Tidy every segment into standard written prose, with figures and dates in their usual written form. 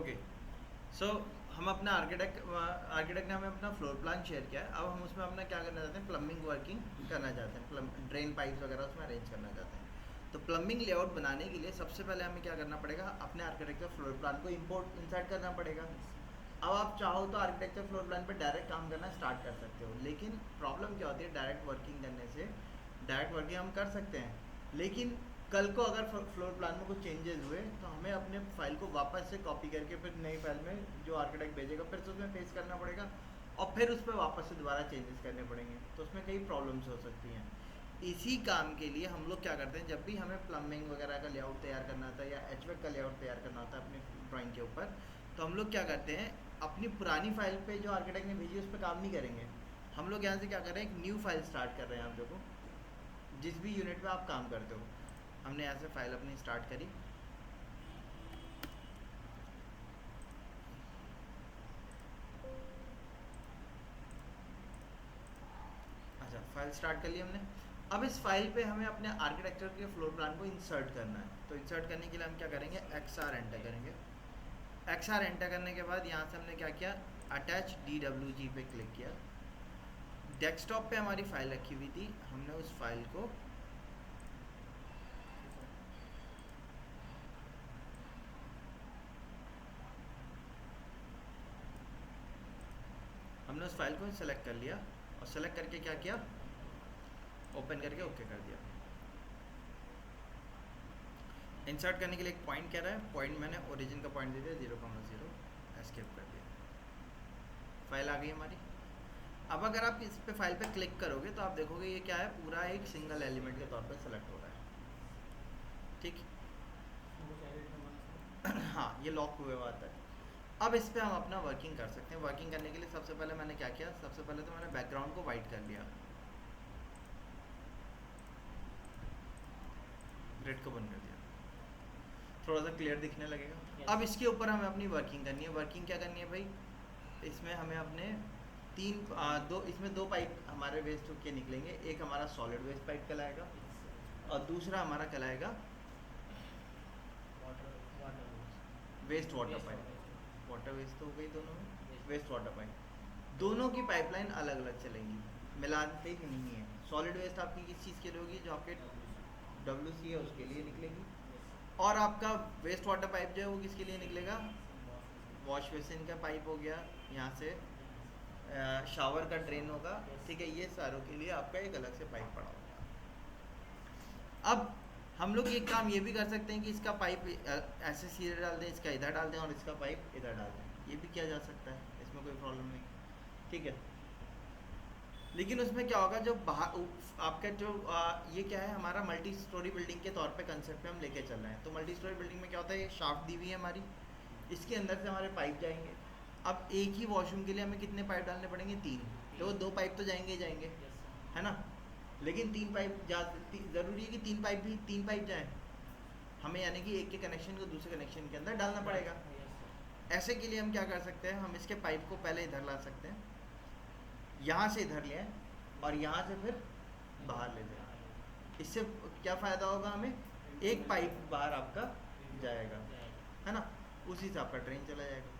Okay so हम अपना architect ने हमें अपना फ्लोर प्लान शेयर किया है। अब हम उसमें अपना क्या करना चाहते हैं, प्लम्बिंग वर्किंग करना चाहते हैं, ड्रेन पाइप्स वगैरह उसमें अरेंज करना चाहते हैं। तो प्लम्बिंग लेआउट बनाने के लिए सबसे पहले हमें क्या करना पड़ेगा, अपने आर्किटेक्चर फ्लोर प्लान को इंसर्ट करना पड़ेगा। अब आप चाहो तो आर्किटेक्चर फ्लोर प्लान पे डायरेक्ट काम करना स्टार्ट कर सकते हो, लेकिन प्रॉब्लम क्या होती है डायरेक्ट वर्किंग करने से। डायरेक्ट वर्किंग हम कर सकते हैं, लेकिन कल को अगर फ्लोर प्लान में कुछ चेंजेस हुए तो हमें अपने फाइल को वापस से कॉपी करके फिर नई फाइल में जो आर्किटेक्ट भेजेगा फिर से उसमें पेस्ट करना पड़ेगा, और फिर उस पर वापस से दोबारा चेंजेस करने पड़ेंगे, तो उसमें कई प्रॉब्लम्स हो सकती हैं। इसी काम के लिए हम लोग क्या करते हैं, जब भी हमें प्लम्बिंग वगैरह का लेआउट तैयार करना होता है या एचवेक का लेआउट तैयार करना होता है अपनी ड्राइंग के ऊपर, तो हम लोग क्या करते हैं, अपनी पुरानी फाइल पे जो आर्किटेक्ट ने भेजी उस पर काम नहीं करेंगे। हम लोग यहाँ से क्या कर रहे हैं, एक न्यू फाइल स्टार्ट कर रहे हैं। आप देखो जिस भी यूनिट में आप काम करते हो, हमने यहाँ से फाइल अपनी स्टार्ट करी। अच्छा, फाइल स्टार्ट कर ली हमने। अब इस फाइल पे हमें अपने आर्किटेक्चर के फ्लोर प्लान को इंसर्ट करना है। तो इंसर्ट करने के लिए हम क्या करेंगे, XR एंटर करेंगे। XR एंटर करने के बाद यहाँ से हमने क्या किया, अटैच DWG पे क्लिक किया। डेस्कटॉप पे हमारी फाइल रखी हुई थी, हमने उस फाइल को सेलेक्ट कर लिया, और सेलेक्ट करके क्या किया, ओपन करके ओके कर दिया। इंसर्ट करने के लिए एक पॉइंट कह रहा है, पॉइंट मैंने ओरिजिन का पॉइंट दे दिया 0,0, एस्केप कर दिया। फाइल आ गई हमारी। अब अगर आप इस पे फाइल पे क्लिक करोगे तो आप देखोगे ये क्या है, पूरा एक सिंगल एलिमेंट के तौर पे सेलेक्ट हो रहा है। ठीक हाँ, ये लॉक हुए हुआ आता है। अब इस पर हम अपना वर्किंग कर सकते हैं। वर्किंग करने के लिए सबसे पहले मैंने क्या किया, सबसे पहले तो मैंने बैकग्राउंड को वाइट कर लिया, ग्रिड को बंद कर दिया, थोड़ा सा क्लियर दिखने लगेगा। अब इसके ऊपर हमें अपनी वर्किंग करनी है। वर्किंग क्या करनी है भाई, इसमें हमें अपने इसमें दो पाइप हमारे वेस्ट के निकलेंगे। एक हमारा सॉलिड वेस्ट पाइप कहलाएगा और दूसरा हमारा कहलाएगा waste water pipe. Water waste तो हो गई दोनों में, वेस्ट वाटर पाइप। दोनों की पाइपलाइन अलग अलग चलेंगी, मिलाते ही नहीं है। सॉलिड वेस्ट आपकी किस चीज़ के लिए होगी, जो आपके WC है उसके लिए निकलेगी, और आपका वेस्ट वाटर पाइप जो है वो किसके लिए निकलेगा, वॉश बेसिन का पाइप हो गया, यहाँ से शावर का ड्रेन होगा। ठीक है, ये सारों के लिए आपका एक अलग से पाइप पड़ा होगा। अब हम लोग ये काम ये भी कर सकते हैं कि इसका पाइप ऐसे सीधे डाल दें, इसका इधर डाल दें और इसका पाइप इधर डाल दें, ये भी किया जा सकता है, इसमें कोई प्रॉब्लम नहीं। ठीक है, लेकिन उसमें क्या होगा, जो बाहर आपका जो ये क्या है, हमारा मल्टी स्टोरी बिल्डिंग के तौर पे कंसेप्ट पे हम लेके चल रहे हैं। तो मल्टी स्टोरी बिल्डिंग में क्या होता है, ये शाफ्ट दी हुई है हमारी, इसके अंदर से हमारे पाइप जाएंगे। अब एक ही वॉशरूम के लिए हमें कितने पाइप डालने पड़ेंगे, 3। तो 2 पाइप तो जाएंगे ही जाएंगे, है ना, लेकिन 3 पाइप ज़रूरी है कि 3 पाइप जाएँ हमें, यानी कि एक के कनेक्शन को दूसरे कनेक्शन के अंदर डालना पड़ेगा। ऐसे के लिए हम क्या कर सकते हैं, हम इसके पाइप को पहले इधर ला सकते हैं, यहाँ से इधर ले आए और यहाँ से फिर बाहर ले जाए। इससे क्या फ़ायदा होगा हमें, एक पाइप बाहर आपका जाएगा, है ना, उसी से आपका ड्रेन चला जाएगा।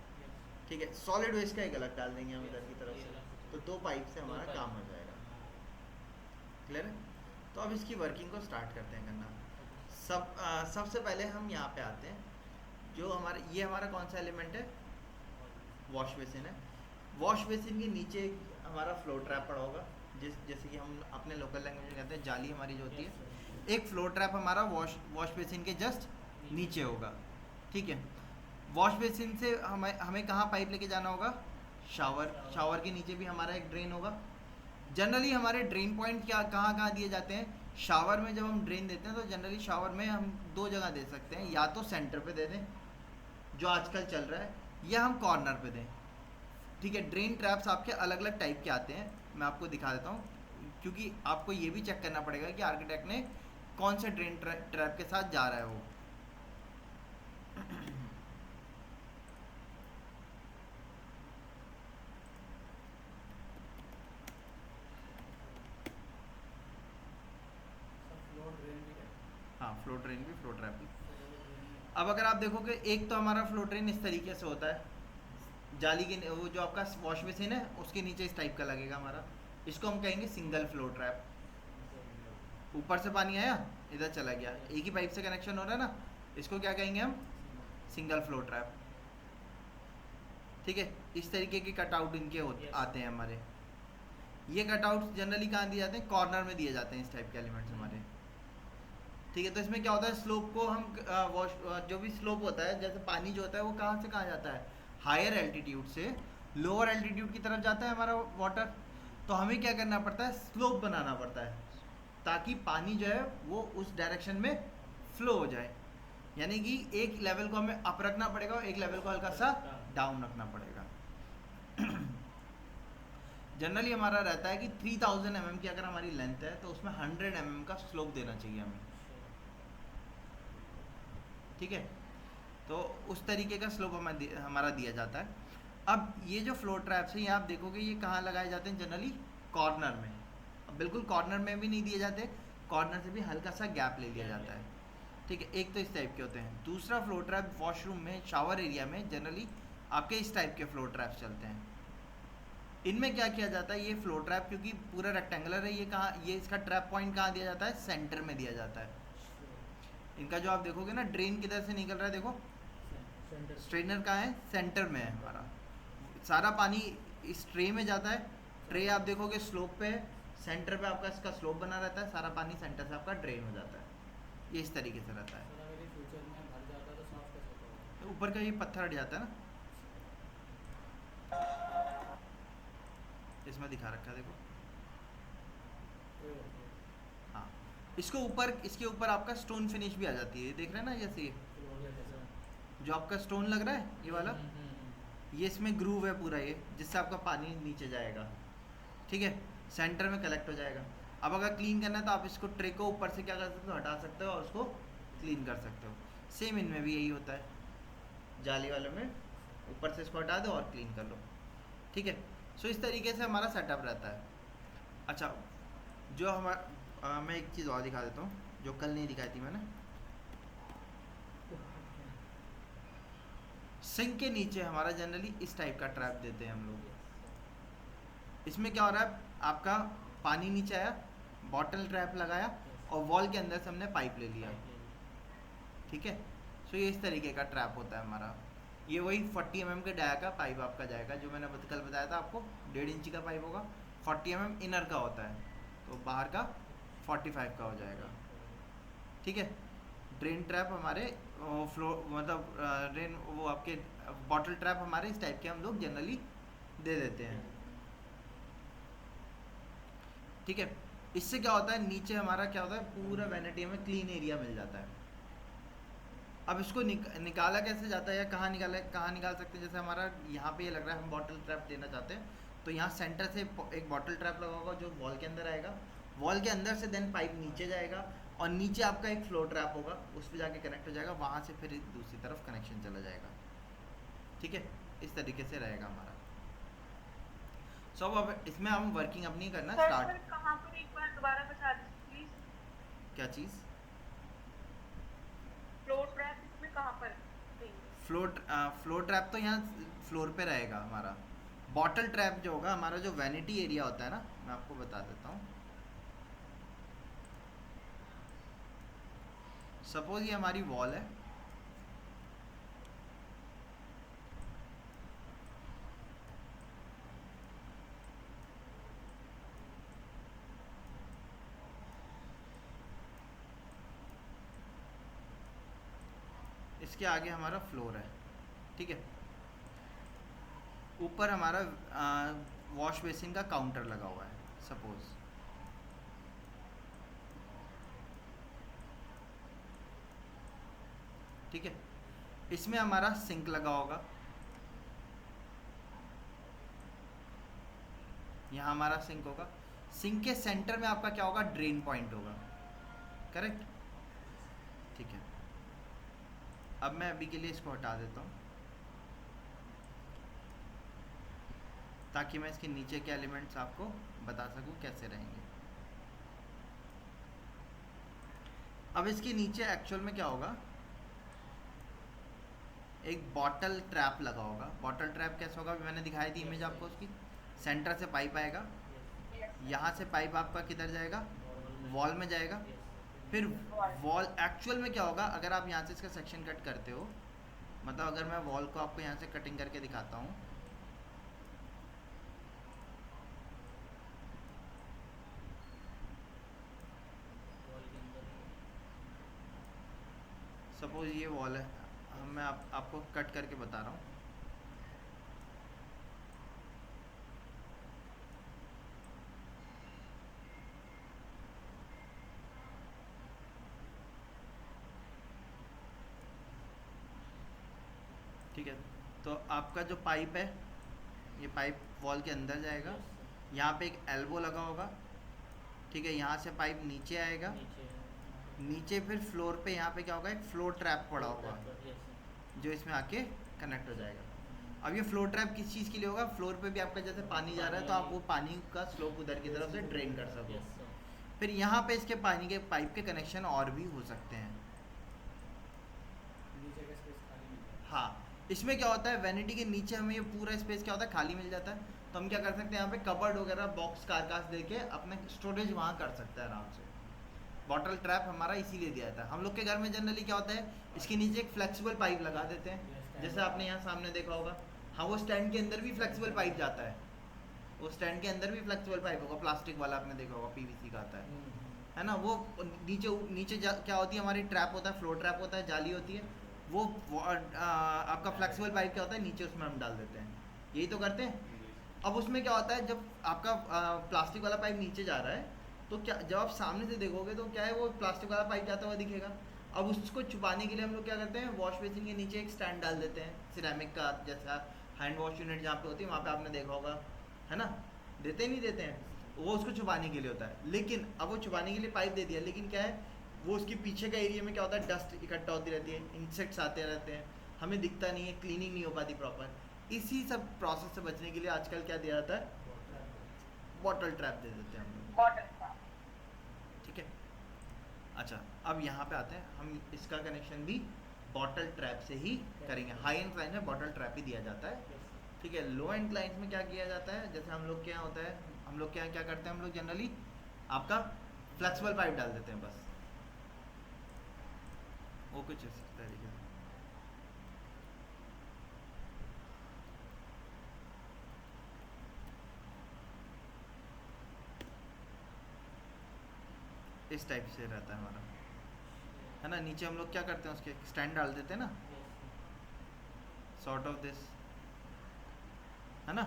ठीक है, सॉलिड वेस्ट का एक अलग डाल देंगे हम इधर की तरफ से, तो 2 पाइप से हमारा काम हो जाएगा। क्लियर है। तो अब इसकी वर्किंग को स्टार्ट करते हैं करना। सबसे पहले हम यहाँ पे आते हैं, जो हमारे ये हमारा कौन सा एलिमेंट है, वॉश बेसिन है। वॉश बेसिन के नीचे हमारा फ्लो ट्रैप पड़ा होगा, जैसे कि हम अपने लोकल लैंग्वेज में कहते हैं जाली हमारी जो होती है। एक फ्लो ट्रैप हमारा वॉश बेसिन के जस्ट नीचे होगा। ठीक है, वॉश बेसिन से हमें कहाँ पाइप लेके जाना होगा, शावर के नीचे भी हमारा एक ड्रेन होगा। जनरली हमारे ड्रेन पॉइंट क्या कहाँ कहाँ दिए जाते हैं, शावर में जब हम ड्रेन देते हैं तो जनरली शावर में हम 2 जगह दे सकते हैं, या तो सेंटर पे दे दें जो आजकल चल रहा है, या हम कॉर्नर पे दें। ठीक है, ड्रेन ट्रैप्स आपके अलग अलग टाइप के आते हैं, मैं आपको दिखा देता हूँ, क्योंकि आपको ये भी चेक करना पड़ेगा कि आर्किटेक्ट ने कौन से ड्रेन ट्रैप के साथ जा रहा है वो। हाँ, फ्लो ड्रेन भी फ्लो ट्रैप भी। अब अगर आप देखो कि एक तो हमारा फ्लो ट्रेन इस तरीके से होता है, जाली के वो जो आपका वॉश बेसिन है उसके नीचे इस टाइप का लगेगा हमारा, इसको हम कहेंगे सिंगल फ्लो ट्रैप। ऊपर से पानी आया इधर चला गया, एक ही पाइप से कनेक्शन हो रहा है ना, इसको क्या कहेंगे हम, सिंगल फ्लो ट्रैप। ठीक है, इस तरीके के कटआउट इनके आते हैं हमारे। ये कटआउट जनरली कहाँ दिए जाते हैं, कॉर्नर में दिए जाते हैं इस टाइप के एलिमेंट्स हमारे। ठीक है, तो इसमें क्या होता है, स्लोप को हम वॉश जो भी स्लोप होता है, जैसे पानी जो होता है वो कहाँ से कहाँ जाता है, हायर एल्टीट्यूड से लोअर एल्टीट्यूड की तरफ जाता है हमारा वाटर। तो हमें क्या करना पड़ता है, स्लोप बनाना पड़ता है ताकि पानी जो है वो उस डायरेक्शन में फ्लो हो जाए। यानी कि एक लेवल को हमें अप रखना पड़ेगा और एक लेवल को हल्का सा डाउन रखना पड़ेगा। जनरली हमारा रहता है कि 3000 mm की अगर हमारी लेंथ है तो उसमें 100 mm का स्लोप देना चाहिए हमें। ठीक है, तो उस तरीके का स्लोप हमारा दिया जाता है। अब ये जो फ्लो ट्रैप्स हैं, ये आप देखोगे ये कहाँ लगाए जाते हैं, जनरली कॉर्नर में। अब बिल्कुल कॉर्नर में भी नहीं दिए जाते, कॉर्नर से भी हल्का सा गैप ले लिया जाता है। ठीक है, एक तो इस टाइप के होते हैं। दूसरा फ्लो ट्रैप वॉशरूम में, शावर एरिया में जनरली आपके इस टाइप के फ्लो ट्रैप्स चलते हैं। इनमें क्या किया जाता है, ये फ्लो ट्रैप क्योंकि पूरा रेक्टेंगुलर है, ये कहाँ, ये इसका ट्रैप पॉइंट कहाँ दिया जाता है, सेंटर में दिया जाता है। इनका जो आप देखोगे ना, ड्रेन किधर से निकल रहा है, देखो स्ट्रेनर कहाँ है, सेंटर में है हमारा। सारा पानी इस ट्रे में जाता है, ट्रे आप देखोगे स्लोप पे है, सेंटर पे आपका इसका स्लोप बना रहता है, सारा पानी सेंटर से आपका ड्रेन हो जाता है। ये इस तरीके से रहता है। तो ऊपर का ये पत्थर हट जाता है ना, इसमें दिखा रखा है देखो। हाँ, इसको ऊपर, इसके ऊपर आपका स्टोन फिनिश भी आ जाती है, देख रहे हैं ना, जैसे जो आपका स्टोन लग रहा है ये वाला, ये इसमें ग्रूव है पूरा ये, जिससे आपका पानी नीचे जाएगा। ठीक है, सेंटर में कलेक्ट हो जाएगा। अब अगर क्लीन करना है तो आप इसको ट्रे को ऊपर से क्या कर सकते हो, हटा सकते हो और उसको क्लीन कर सकते हो। सेम इनमें भी यही होता है, जाली वालों में ऊपर से इसको हटा दो और क्लीन कर लो। ठीक है, सो इस तरीके से हमारा सेटअप रहता है। अच्छा, जो हमारा मैं एक चीज़ और दिखा देता हूँ जो कल नहीं दिखाई थी मैंने। सिंक के नीचे हमारा जनरली इस टाइप का ट्रैप देते हैं हम लोग। इसमें क्या हो रहा है, आपका पानी नीचे आया, बॉटल ट्रैप लगाया और वॉल के अंदर से हमने पाइप ले लिया। ठीक है, सो ये इस तरीके का ट्रैप होता है हमारा। ये वही 40 mm के डाया का पाइप आपका जाएगा, जो मैंने कल बताया था आपको, 1.5 इंची का पाइप होगा, 40 mm इनर का होता है, तो बाहर का 45 का हो जाएगा। ठीक है, ड्रेन ट्रैप हमारे फ्लो मतलब ड्रेन वो आपके बॉटल ट्रैप हमारे इस टाइप के हम लोग जनरली दे देते हैं। ठीक है, इससे क्या होता है, नीचे हमारा क्या होता है, पूरा वैनिटी में क्लीन एरिया मिल जाता है। अब इसको निकाला कैसे जाता है या कहाँ निकाल सकते हैं, जैसे हमारा यहाँ पे ये लग रहा है हम बॉटल ट्रैप देना चाहते हैं, तो यहाँ सेंटर से एक बॉटल ट्रैप लगा होगा जो वॉल के अंदर आएगा, वॉल के अंदर से देन पाइप नीचे जाएगा और नीचे आपका एक फ्लो ट्रैप होगा, उस पर जाके कनेक्ट हो जाएगा, वहाँ से फिर दूसरी तरफ कनेक्शन चला जाएगा। ठीक है, इस तरीके से रहेगा हमारा। सो अब इसमें हम वर्किंग अपनी करना स्टार्ट। कहाँ पर एक बार दोबारा बता दीजिए प्लीज। क्या चीज़, फ्लोर ट्रैप इसमें कहाँ पर देंगे? फ्लो ट्रैप तो यहाँ फ्लोर पे रहेगा हमारा। बॉटल ट्रैप जो होगा हमारा, जो वैनिटी एरिया होता है ना, मैं आपको बता देता हूँ। सपोज ये हमारी वॉल है, इसके आगे हमारा फ्लोर है। ठीक है, ऊपर हमारा वॉश बेसिन का काउंटर लगा हुआ है सपोज। ठीक है, इसमें हमारा सिंक लगा होगा, यहाँ हमारा सिंक होगा, सिंक के सेंटर में आपका क्या होगा, ड्रेन पॉइंट होगा। करेक्ट। ठीक है, अब मैं अभी के लिए इसको हटा देता हूँ ताकि मैं इसके नीचे के एलिमेंट्स आपको बता सकूँ कैसे रहेंगे। अब इसके नीचे एक्चुअल में क्या होगा, एक बॉटल ट्रैप लगा होगा। बॉटल ट्रैप कैसा होगा, मैंने दिखाई थी इमेज आपको उसकी। सेंटर से पाइप आएगा, यहाँ से पाइप आपका किधर जाएगा, वॉल में जाएगा। फिर वॉल एक्चुअल में क्या होगा, अगर आप यहाँ से इसका सेक्शन कट करते हो, मतलब अगर मैं वॉल को आपको यहाँ से कटिंग करके दिखाता हूँ, सपोज ये वॉल है, मैं आपको कट करके बता रहा हूँ। ठीक है, तो आपका जो पाइप है, ये पाइप वॉल के अंदर जाएगा, यहाँ पे एक एल्बो लगा होगा। ठीक है, यहाँ से पाइप नीचे आएगा, नीचे फिर फ्लोर पे यहाँ पे क्या होगा, एक फ्लोर ट्रैप पड़ा होगा जो इसमें आके कनेक्ट हो जाएगा। अब ये फ्लोर ट्रैप किस चीज़ के लिए होगा, फ्लोर पे भी आपका जैसे पानी जा रहा है तो आप वो पानी का स्लोप उधर की तरफ से ड्रेन कर सको। फिर यहाँ पे इसके पानी के पाइप के कनेक्शन और भी हो सकते हैं। हाँ, इसमें क्या होता है, वैनिटी के नीचे हमें ये पूरा स्पेस क्या होता है, खाली मिल जाता है। तो हम क्या कर सकते हैं, यहाँ पे कबर्ड वगैरह बॉक्स कारकास देके अपने स्टोरेज वहाँ कर सकते हैं आराम से। बॉटल ट्रैप हमारा इसीलिए दिया था। हम लोग के घर में जनरली क्या होता है, इसके नीचे एक फ्लेक्सिबल पाइप लगा देते हैं, जैसे आपने यहाँ सामने देखा होगा। हाँ, वो स्टैंड के अंदर भी फ्लेक्सिबल पाइप जाता है, वो स्टैंड के अंदर भी फ्लेक्सिबल पाइप होगा, प्लास्टिक वाला आपने देखा होगा, पीवीसी का आता है ना। वो नीचे नीचे क्या होती है हमारी, ट्रैप होता है, फ्लोर ट्रैप होता है, जाली होती है। वो आपका फ्लेक्सिबल पाइप क्या होता है, नीचे उसमें हम डाल देते हैं, यही तो करते हैं। अब उसमें क्या होता है, जब आपका प्लास्टिक वाला पाइप नीचे जा रहा है तो क्या, जब आप सामने से देखोगे तो क्या है, वो प्लास्टिक वाला पाइप जाता हुआ दिखेगा। अब उसको छुपाने के लिए हम लोग क्या करते हैं, वॉश बेसिन के नीचे एक स्टैंड डाल देते हैं, सिरेमिक का, जैसा हैंड वॉश यूनिट जहाँ पे होती है वहाँ पे आपने देखा होगा, है ना। देते नहीं देते हैं, वो उसको छुपाने के लिए होता है। लेकिन अब वो छुपाने के लिए पाइप दे दिया, लेकिन क्या है, वो उसके पीछे का एरिया में क्या होता है, डस्ट इकट्ठा होती रहती है, इंसेक्ट्स आते रहते हैं, हमें दिखता नहीं है, क्लीनिंग नहीं हो पाती प्रॉपर। इसी सब प्रोसेस से बचने के लिए आजकल क्या दिया जाता है, बॉटल ट्रैप दे देते हैं हम लोग। ठीक है, अच्छा अब यहाँ पे आते हैं, हम इसका कनेक्शन भी बॉटल ट्रैप से ही करेंगे। हाई एंड क्लाइंट में बॉटल ट्रैप ही दिया जाता है। ठीक है, लो एंड क्लाइंट में क्या किया जाता है, जैसे हम लोग क्या होता है, हम लोग क्या क्या करते हैं, हम लोग जनरली आपका फ्लेक्सिबल पाइप डाल देते हैं बस, वो कुछ इस तरीके से। इस टाइप से रहता है हमारा, है ना। नीचे हम लोग क्या करते हैं, उसके स्टैंड डाल देते हैं ना, सॉर्ट ऑफ दिस, है ना।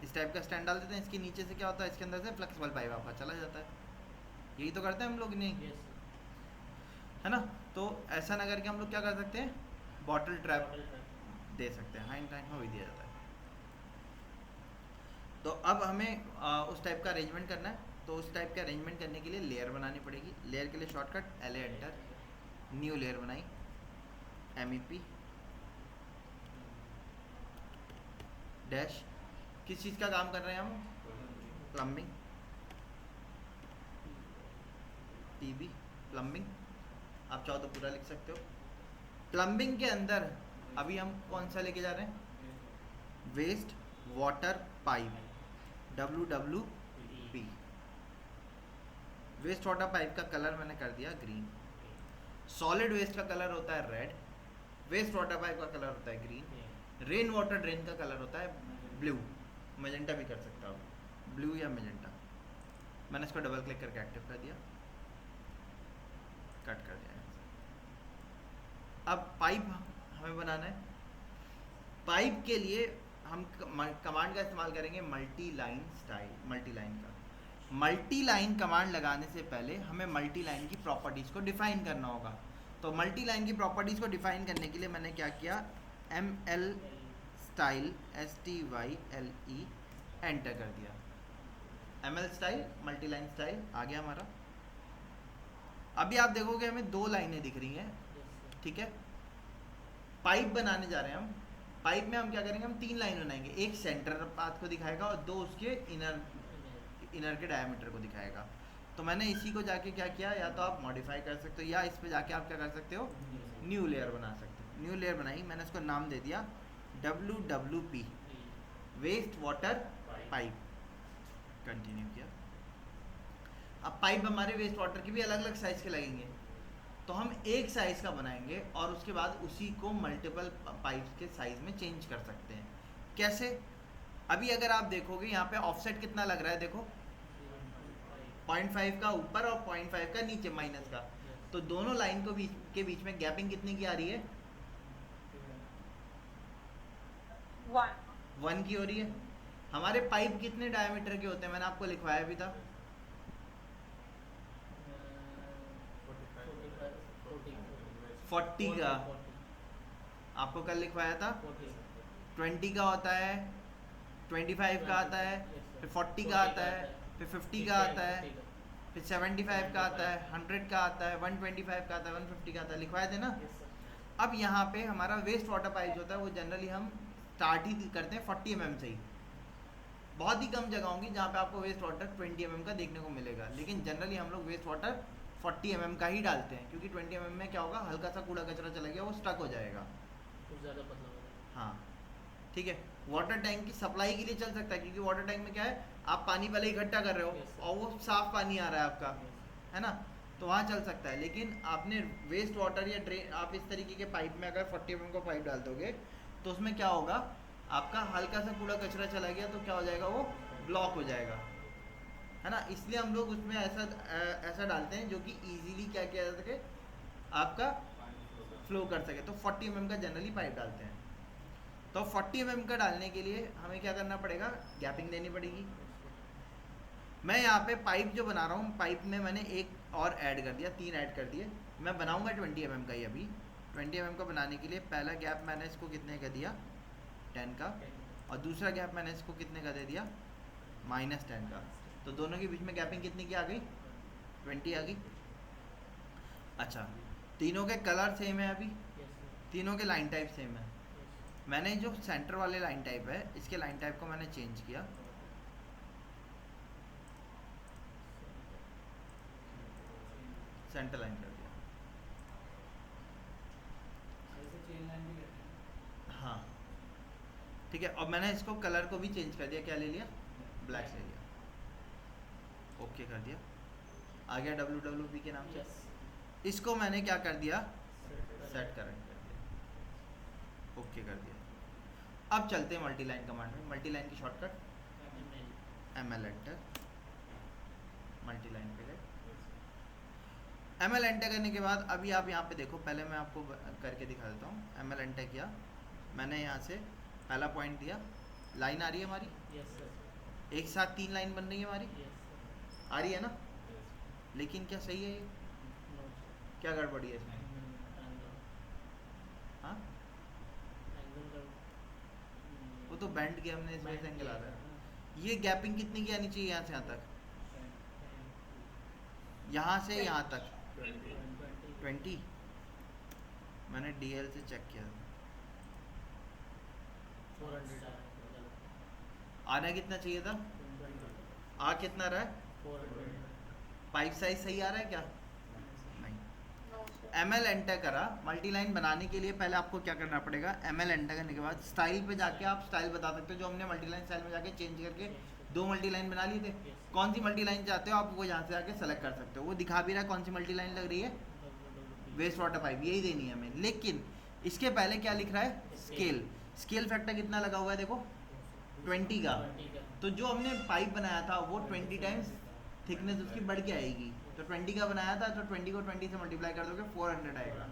इस टाइप का स्टैंड डाल देते हैं, इसके नीचे से क्या होता है, इसके अंदर से फ्लेक्सिबल पाइप आपका चला जाता है। यही तो करते हैं हम लोग, नहीं है ना। तो ऐसा ना करके हम लोग क्या कर सकते हैं, बॉटल ट्रैप दे सकते हैं, हाई टाइम में भी दिया जाता है। तो अब हमें उस टाइप का अरेंजमेंट करना है। तो उस टाइप का अरेंजमेंट करने के लिए लेयर बनानी पड़ेगी। लेयर के लिए shortcut LA enter, new layer बनाई, MEP डैश। किस चीज़ का काम कर रहे हैं हम, प्लम्बिंग, PB प्लम्बिंग, आप चाहो तो पूरा लिख सकते हो। प्लम्बिंग के अंदर अभी हम कौन सा लेके जा रहे हैं, waste water pipe, WWP। Waste water pipe का कलर मैंने कर दिया ग्रीन। सॉलिड वेस्ट का कलर होता है रेड, वेस्ट वाटर पाइप का कलर होता है ग्रीन, रेन वाटर ड्रेन का कलर होता है ब्लू, मैजेंटा भी कर सकता हूँ, ब्लू या मैजेंटा। मैंने इसको डबल क्लिक करके एक्टिव कर दिया, कट कर दिया। अब पाइप हमें बनाना है। पाइप के लिए हम कमांड का इस्तेमाल करेंगे multi line style, multi line का। मल्टी लाइन कमांड लगाने से पहले हमें मल्टी लाइन की प्रॉपर्टीज़ को डिफाइन करना होगा। तो मल्टी लाइन की प्रॉपर्टीज़ को डिफाइन करने के लिए मैंने क्या किया, ML स्टाइल STYLE एंटर कर दिया। ML style multi line style आ गया हमारा। अभी आप देखोगे हमें 2 लाइनें दिख रही हैं, ठीक है। पाइप बनाने जा रहे हैं हम। पाइप में हम क्या करेंगे, हम 3 लाइन बनाएंगे, एक सेंटर पाथ को दिखाएगा और 2 उसके इनर के डायमीटर को दिखाएगा। तो मैंने इसी को जाके क्या किया, या तो आप मॉडिफाई कर सकते हो या इस पे जाके आप क्या कर सकते हो, न्यू लेयर बना सकते हो। न्यू लेयर बनाई, मैंने इसको नाम दे दिया WWP, waste water pipe. Continue किया। अब पाइप हमारे वेस्ट वाटर की भी अलग अलग साइज़ के लगेंगे, तो हम एक साइज़ का बनाएंगे और उसके बाद उसी को मल्टीपल पाइप्स के साइज़ में चेंज कर सकते हैं। कैसे? अभी अगर आप देखोगे यहाँ पे ऑफसेट कितना लग रहा है, देखो 0.5 का ऊपर और 0.5 का नीचे माइनस का, तो दोनों लाइन को के बीच में गैपिंग कितनी की आ रही है? 1 की हो रही है। हमारे पाइप कितने डायमीटर के होते हैं, मैंने आपको लिखवाया भी था, 40 का, आपको कल लिखवाया था। 20 का होता है, 25 का आता है, फिर 40 का आता है, फिर 50 का आता है, फिर 75 का आता है, 100 का आता है, 125 का आता है, 150 का आता है, लिखवाए थे ना। अब यहाँ पे हमारा वेस्ट वाटर पाइप होता है वो जनरली हम स्टार्ट ही करते हैं 40 mm से ही। बहुत ही कम जगह होंगी जहाँ पे आपको वेस्ट वाटर 20 mm का देखने को मिलेगा, लेकिन जनरली हम लोग वेस्ट वाटर 40 mm का ही डालते हैं, क्योंकि 20 mm में क्या होगा, हल्का सा कूड़ा कचरा चला गया वो स्टक हो जाएगा, ज़्यादा पतला हो जाएगा। हाँ ठीक है। वाटर टैंक की सप्लाई के लिए चल सकता है, क्योंकि वाटर टैंक में क्या है, आप पानी पहले इकट्ठा कर रहे हो और वो साफ पानी आ रहा है आपका, है ना, तो वहाँ चल सकता है। लेकिन आपने वेस्ट वाटर या ड्रेन, आप इस तरीके के पाइप में अगर 40 mm का पाइप डाल दोगे तो उसमें क्या होगा, आपका हल्का सा कूड़ा कचरा चला गया तो क्या हो जाएगा, वो ब्लॉक हो जाएगा, है ना। इसलिए हम लोग उसमें ऐसा डालते हैं जो कि इजीली क्या किया जा सके, आपका फ्लो कर सके, तो 40 mm का जनरली पाइप डालते हैं। तो 40 mm का डालने के लिए हमें क्या करना पड़ेगा, गैपिंग देनी पड़ेगी। मैं यहाँ पे पाइप जो बना रहा हूँ, पाइप में मैंने एक और ऐड कर दिया, 3 ऐड कर दिए। मैं बनाऊँगा 20 mm का ही। अभी 20 mm का बनाने के लिए पहला गैप मैंने इसको कितने का दिया, 10 का, और दूसरा गैप मैंने इसको कितने का दे दिया, -10 का। तो दोनों के बीच में गैपिंग कितनी की आ गई, 20 आ गई। अच्छा, तीनों के कलर सेम है, अभी तीनों के लाइन टाइप सेम है। मैंने जो सेंटर वाले लाइन टाइप है, इसके लाइन टाइप को मैंने चेंज किया, सेंटर लाइन कर दिया, हाँ ठीक है। और मैंने इसको कलर को भी चेंज कर दिया, क्या ले लिया, ब्लैक ले लिया, ओके कर दिया, आ गया WWP के नाम से। इसको मैंने क्या कर दिया, सेट करंट कर दिया, ओके कर दिया। अब चलते हैं मल्टी लाइन कमांड में। मल्टी लाइन की shortcut ML enter, multi line पे गए। ML एंटर करने के बाद अभी आप यहाँ पे देखो, पहले मैं आपको करके दिखा देता हूँ। ML एंटर किया मैंने, यहाँ से पहला पॉइंट दिया, लाइन आ रही है हमारी, एक साथ 3 लाइन बन रही है हमारी, आ रही है ना। लेकिन क्या सही है ये, क्या गड़बड़ी है इसमें, हाँ वो तो बैंड के हमने इसमें एंगल आ रहा है। ये गैपिंग कितनी की आनी चाहिए, यहाँ से यहाँ तक, यहाँ से यहाँ तक 20। मैंने DL से चेक किया, आना कितना चाहिए था, आ कितना रहा है, पाइप साइज सही आ रहा है क्या, नहीं। ML एंटर करा, मल्टी लाइन बनाने के लिए पहले आपको क्या करना पड़ेगा, ML एंटर करने के बाद स्टाइल पे जाके आप स्टाइल बता सकते हो, जो हमने मल्टी लाइन स्टाइल में जाके चेंज करके 2 मल्टी लाइन बना लिए थे। कौन सी मल्टी लाइन चाहते हो आप, वो यहाँ से जाके सेलेक्ट कर सकते हो, वो दिखा भी रहा है कौन सी मल्टी लाइन लग रही है, वेस्ट वाटर पाइप, यही देनी है हमें। लेकिन इसके पहले क्या लिख रहा है, स्केल, स्केल फैक्टर कितना लगा हुआ है, देखो 20 का। तो जो हमने पाइप बनाया था वो 20 टाइम्स थिकनेस उसकी बढ़ के आएगी, तो 20 का बनाया था, तो 20 को 20 से मल्टीप्लाई कर दोगे 400 आएगा।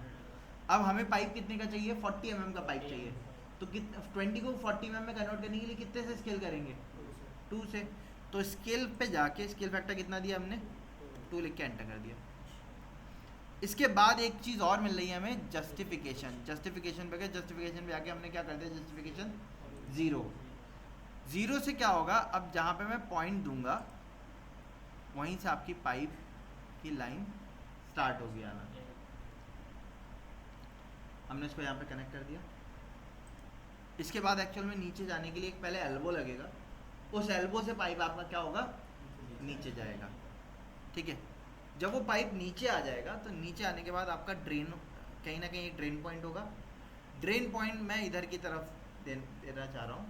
अब हमें पाइप कितने का चाहिए, 40 mm का पाइप चाहिए, तो 20 को 40 mm में कन्वर्ट करने के लिए कितने से स्केल करेंगे, 2 से। तो स्केल पे जाके स्केल फैक्टर कितना दिया हमने, 2 लिख के एंटर कर दिया। इसके बाद एक चीज़ और मिल रही है हमें, जस्टिफिकेशन। जस्टिफिकेशन पे गए, जस्टिफिकेशन पे आके हमने क्या कर दिया, जस्टिफिकेशन 0 से क्या होगा, अब जहाँ पे मैं पॉइंट दूंगा वहीं से आपकी पाइप की लाइन स्टार्ट होगी आना। हमने इसको यहाँ पे कनेक्ट कर दिया। इसके बाद एक्चुअल में नीचे जाने के लिए एक पहले एल्बो लगेगा, उस एल्बो से पाइप आपका क्या होगा, नीचे जाएगा, ठीक है। जब वो पाइप नीचे आ जाएगा तो नीचे आने के बाद आपका ड्रेन, कहीं ना कहीं ड्रेन पॉइंट होगा, ड्रेन पॉइंट मैं इधर की तरफ देना चाह रहा हूँ,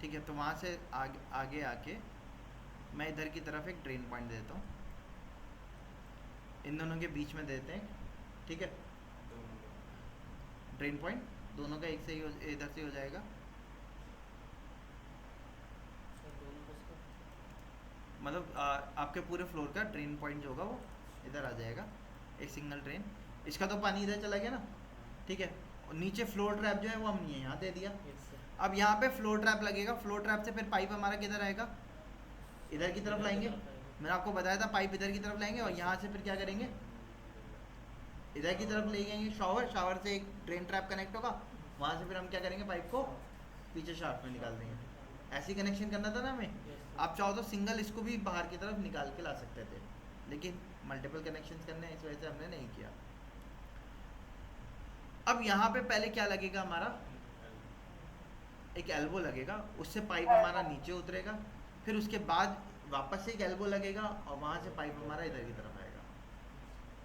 ठीक है। तो वहाँ से आगे आके मैं इधर की तरफ एक ड्रेन पॉइंट देता हूँ, इन दोनों के बीच में देते हैं, ठीक है। ड्रेन पॉइंट दोनों का एक से ही इधर से हो जाएगा। मतलब आपके पूरे फ्लोर का ड्रेन पॉइंट जो होगा वो इधर आ जाएगा, एक सिंगल ड्रेन। इसका तो पानी इधर चला गया ना, ठीक है। और नीचे फ्लोर ट्रैप जो है वो हमने यहाँ दे दिया। अब यहाँ पे फ्लोर ट्रैप लगेगा, फ्लोर ट्रैप से फिर पाइप हमारा किधर आएगा, इधर की तरफ लाएंगे। मैंने आपको बताया था पाइप इधर की तरफ लाएंगे और यहाँ से फिर क्या करेंगे, इधर की तरफ ले जाएंगे शावर, शावर से एक ड्रेन ट्रैप कनेक्ट होगा, वहाँ से फिर हम क्या करेंगे, पाइप को पीछे शाफ्ट में निकाल देंगे। ऐसी कनेक्शन करना था ना हमें। आप चाहो तो सिंगल इसको भी बाहर की तरफ निकाल के ला सकते थे, लेकिन मल्टीपल कनेक्शंस करने हैं, इस वजह से हमने नहीं किया। अब यहाँ पे पहले क्या लगेगा, हमारा एक एल्बो लगेगा, उससे पाइप हमारा नीचे उतरेगा, फिर उसके बाद वापस से एक एल्बो लगेगा और वहाँ से पाइप हमारा इधर की तरफ आएगा।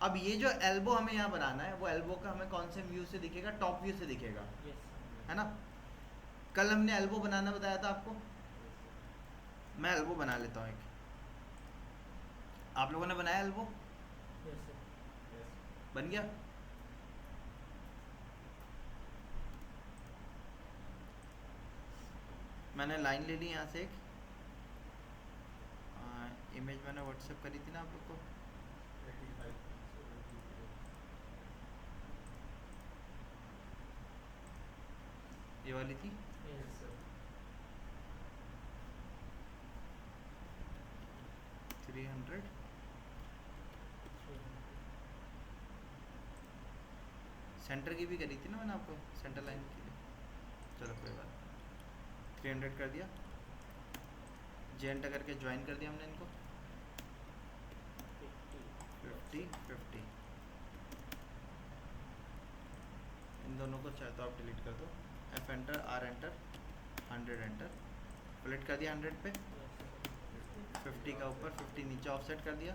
अब ये जो एल्बो हमें यहाँ बनाना है, वो एल्बो का हमें कौन से व्यू से दिखेगा, टॉप व्यू से दिखेगा, है ना। कल हमने एल्बो बनाना बताया था आपको, मैं एल्बो बना लेता हूँ एक। आप लोगों ने बनाया एल्बो, बन गया। मैंने लाइन ले ली यहाँ से एक, इमेज मैंने व्हाट्सएप करी थी ना आप लोग को, ये वाली थी। yes, 300 सेंटर की भी करी थी ना मैंने आपको, सेंटर लाइन के लिए। चलो कोई बात, 300 कर दिया, जेंट करके ज्वाइन कर दिया हमने इनको, 50 इन दोनों को चाहे तो आप डिलीट कर दो। F enter, R enter, 100 enter, plate कर दिया 100 पे, 50 का ऊपर, 50 नीचे ऑफसेट कर दिया,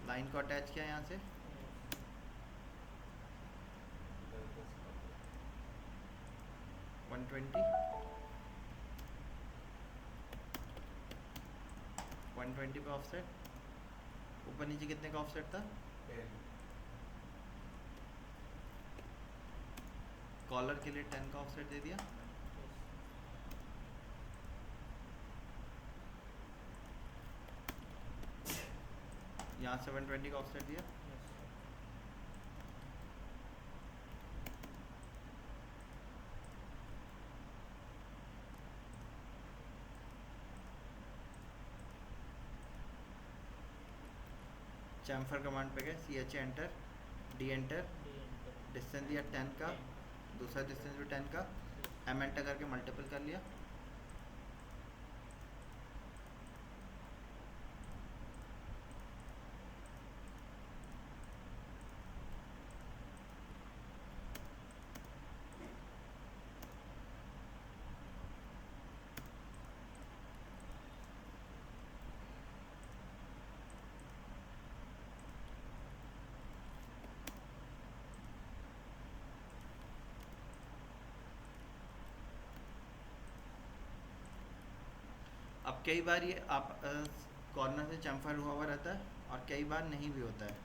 लाइन को अटैच किया यहाँ से, वन 120 पे ऑफसेट, ऊपर नीचे कितने का ऑफसेट था, कॉलर के लिए 10 का ऑफसेट दे दिया। यहाँ से 120 का ऑफसेट दिया, चैम्फर कमांड पे गए, CH enter, D enter, distance दिया 10 का, दूसरा डिस्टेंस भी 10 का, M एंटर करके मल्टीपल कर लिया, अब कई बार ये आप कॉर्नर से चैम्फर हुआ रहता है और कई बार नहीं भी होता है,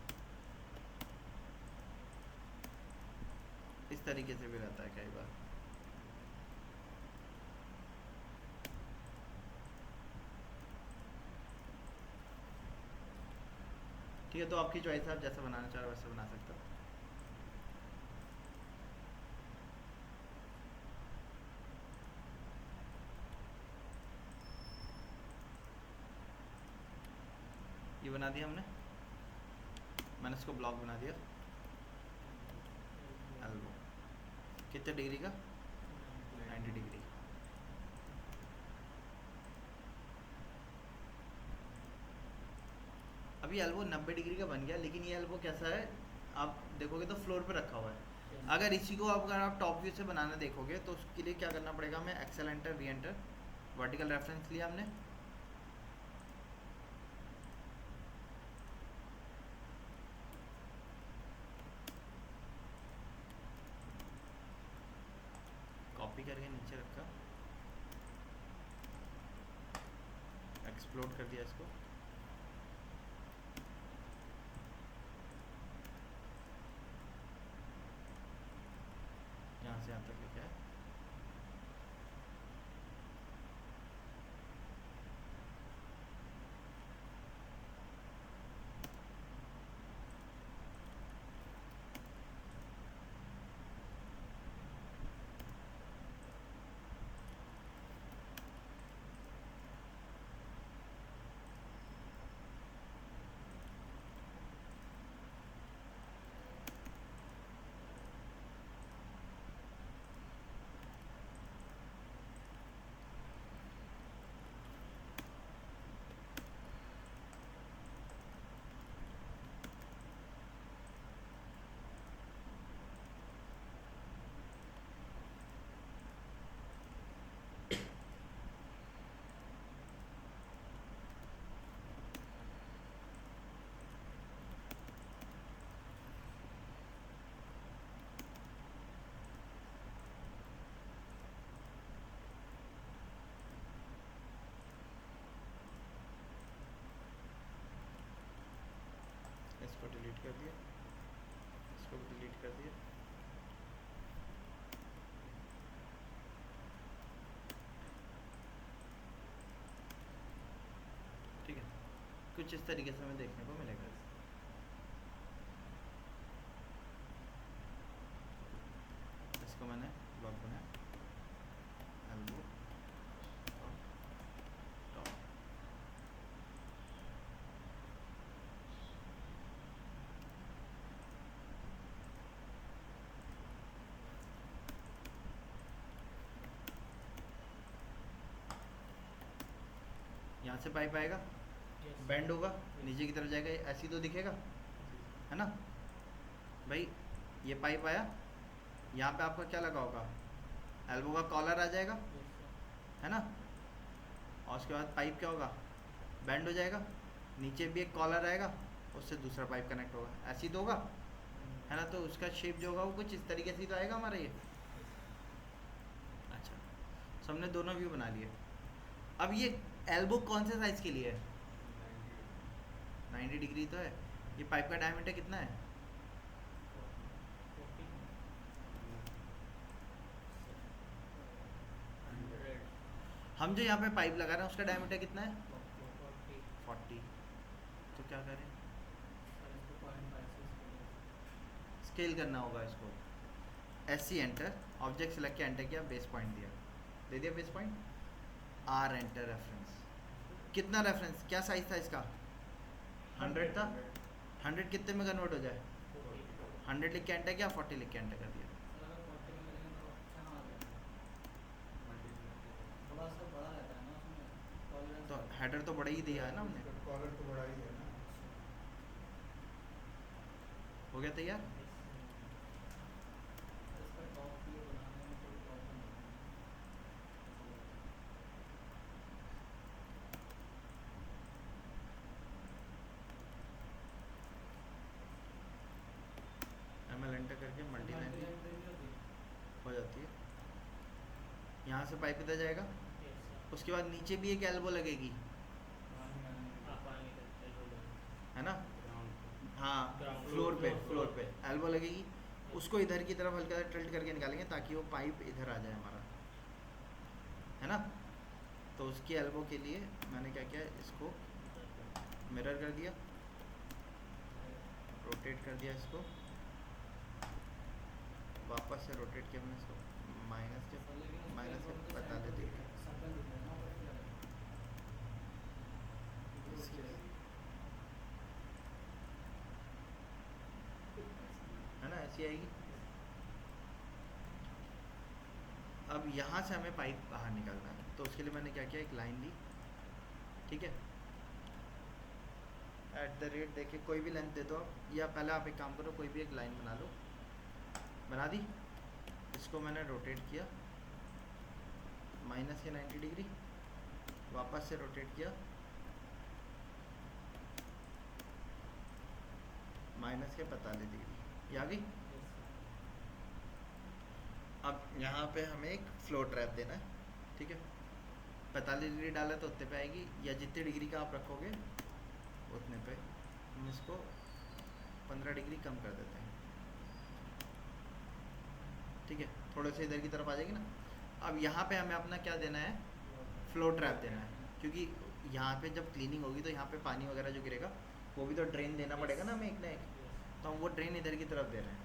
इस तरीके से भी रहता है कई बार। ठीक है, तो आपकी चॉइस है, आप जैसा बनाना चाह रहे हो वैसे बना सकते हो। ये बना दिया हमने, मैंने इसको ब्लॉक बना दिया, एल्बो कितने डिग्री का, 90 डिग्री। अभी एल्बो 90 डिग्री का बन गया, लेकिन ये एल्बो कैसा है, आप देखोगे तो फ्लोर पे रखा हुआ है। अगर इसी को अगर आप टॉप व्यू से बनाना देखोगे तो उसके लिए क्या करना पड़ेगा हमें, Excel enter, V enter, vertical reference लिया हमने, एक्सप्लोड कर दिया इसको, यहाँ से यहाँ तक लेके आए। इसको डिलीट कर दिया, इसको भी डिलीट कर दिया। ठीक है, कुछ इस तरीके से हमें देखने को मिलेगा। इसको मैंने ब्लॉक बनाया, एल्बो टॉप, यहाँ से पाइप आएगा, बेंड होगा, नीचे की तरफ जाएगा, ऐसी तो दिखेगा, है ना भाई। ये पाइप आया, यहाँ पे आपका क्या लगा होगा, एल्बो का कॉलर आ जाएगा, है ना। और उसके बाद पाइप क्या होगा, बेंड हो जाएगा, नीचे भी एक कॉलर आएगा, उससे दूसरा पाइप कनेक्ट होगा, ऐसी तो होगा, है ना। तो उसका शेप जो होगा वो कुछ इस तरीके से ही तो आएगा हमारा ये। अच्छा, तो हमने दोनों व्यू बना लिए। अब ये एल्बो कौन से साइज़ के लिए है, 90 डिग्री तो है। ये पाइप का डायमीटर कितना है, हम जो यहाँ पे पाइप लगा रहे हैं उसका डायमीटर कितना है, 40। तो क्या करें, स्केल करना होगा इसको। SC एंटर, ऑब्जेक्ट सेलेक्ट किया, एंटर किया, बेस पॉइंट दिया, दे दिया base point. R enter, reference, कितना रेफरेंस, क्या साइज था इसका, 100 था। 100 कितने में कन्वर्ट हो जाए, 100 लिख के एंटर किया, 40 लिख के एंटर कर दिया। तो हेडर तो बड़ा ही दिया है ना हमने, कॉलर तो बड़ा ही है ना। हो गया तैयार। ML एंटर करके मल्टी लाइन हो जाती है। यहाँ से पाइप इधर जाएगा, उसके बाद नीचे भी एक एल्बो लगेगी, है ना। हाँ, फ्लोर पे एल्बो लगेगी, उसको इधर की तरफ हल्का सा टिल्ट करके निकालेंगे ताकि वो पाइप इधर आ जाए हमारा, है ना। तो उसकी एल्बो के लिए मैंने क्या किया, इसको मिरर कर दिया, रोटेट कर दिया इसको, वापस से रोटेट किया मैंने इसको, माइनस के बता देते हैं, है ना, ऐसी आएगी। अब यहाँ से हमें पाइप बाहर निकालना है, तो उसके लिए मैंने क्या किया, एक लाइन ली, ठीक है। @ देखिए कोई भी लेंथ दे दो आप, या पहले आप एक काम करो, कोई भी एक लाइन बना लो, बना दी। इसको मैंने रोटेट किया, माइनस के 90 डिग्री, वापस से रोटेट किया, माइनस के 45 डिग्री, ये आ गई। अब यहाँ पे हमें एक फ्लो ट्रैप देना है, ठीक है। 45 डिग्री डाला तो उतने पे आएगी, या जितने डिग्री का आप रखोगे उतने पे। हम इसको 15 डिग्री कम कर देते हैं, ठीक है, थोड़े से इधर की तरफ आ जाएगी ना। अब यहाँ पे हमें अपना क्या देना है, फ्लो ट्रैप देना है, क्योंकि यहाँ पे जब क्लीनिंग होगी तो यहाँ पे पानी वगैरह जो गिरेगा वो भी तो ड्रेन देना पड़ेगा ना हमें एक ना एक, तो हम वो ड्रेन इधर की तरफ दे रहे हैं।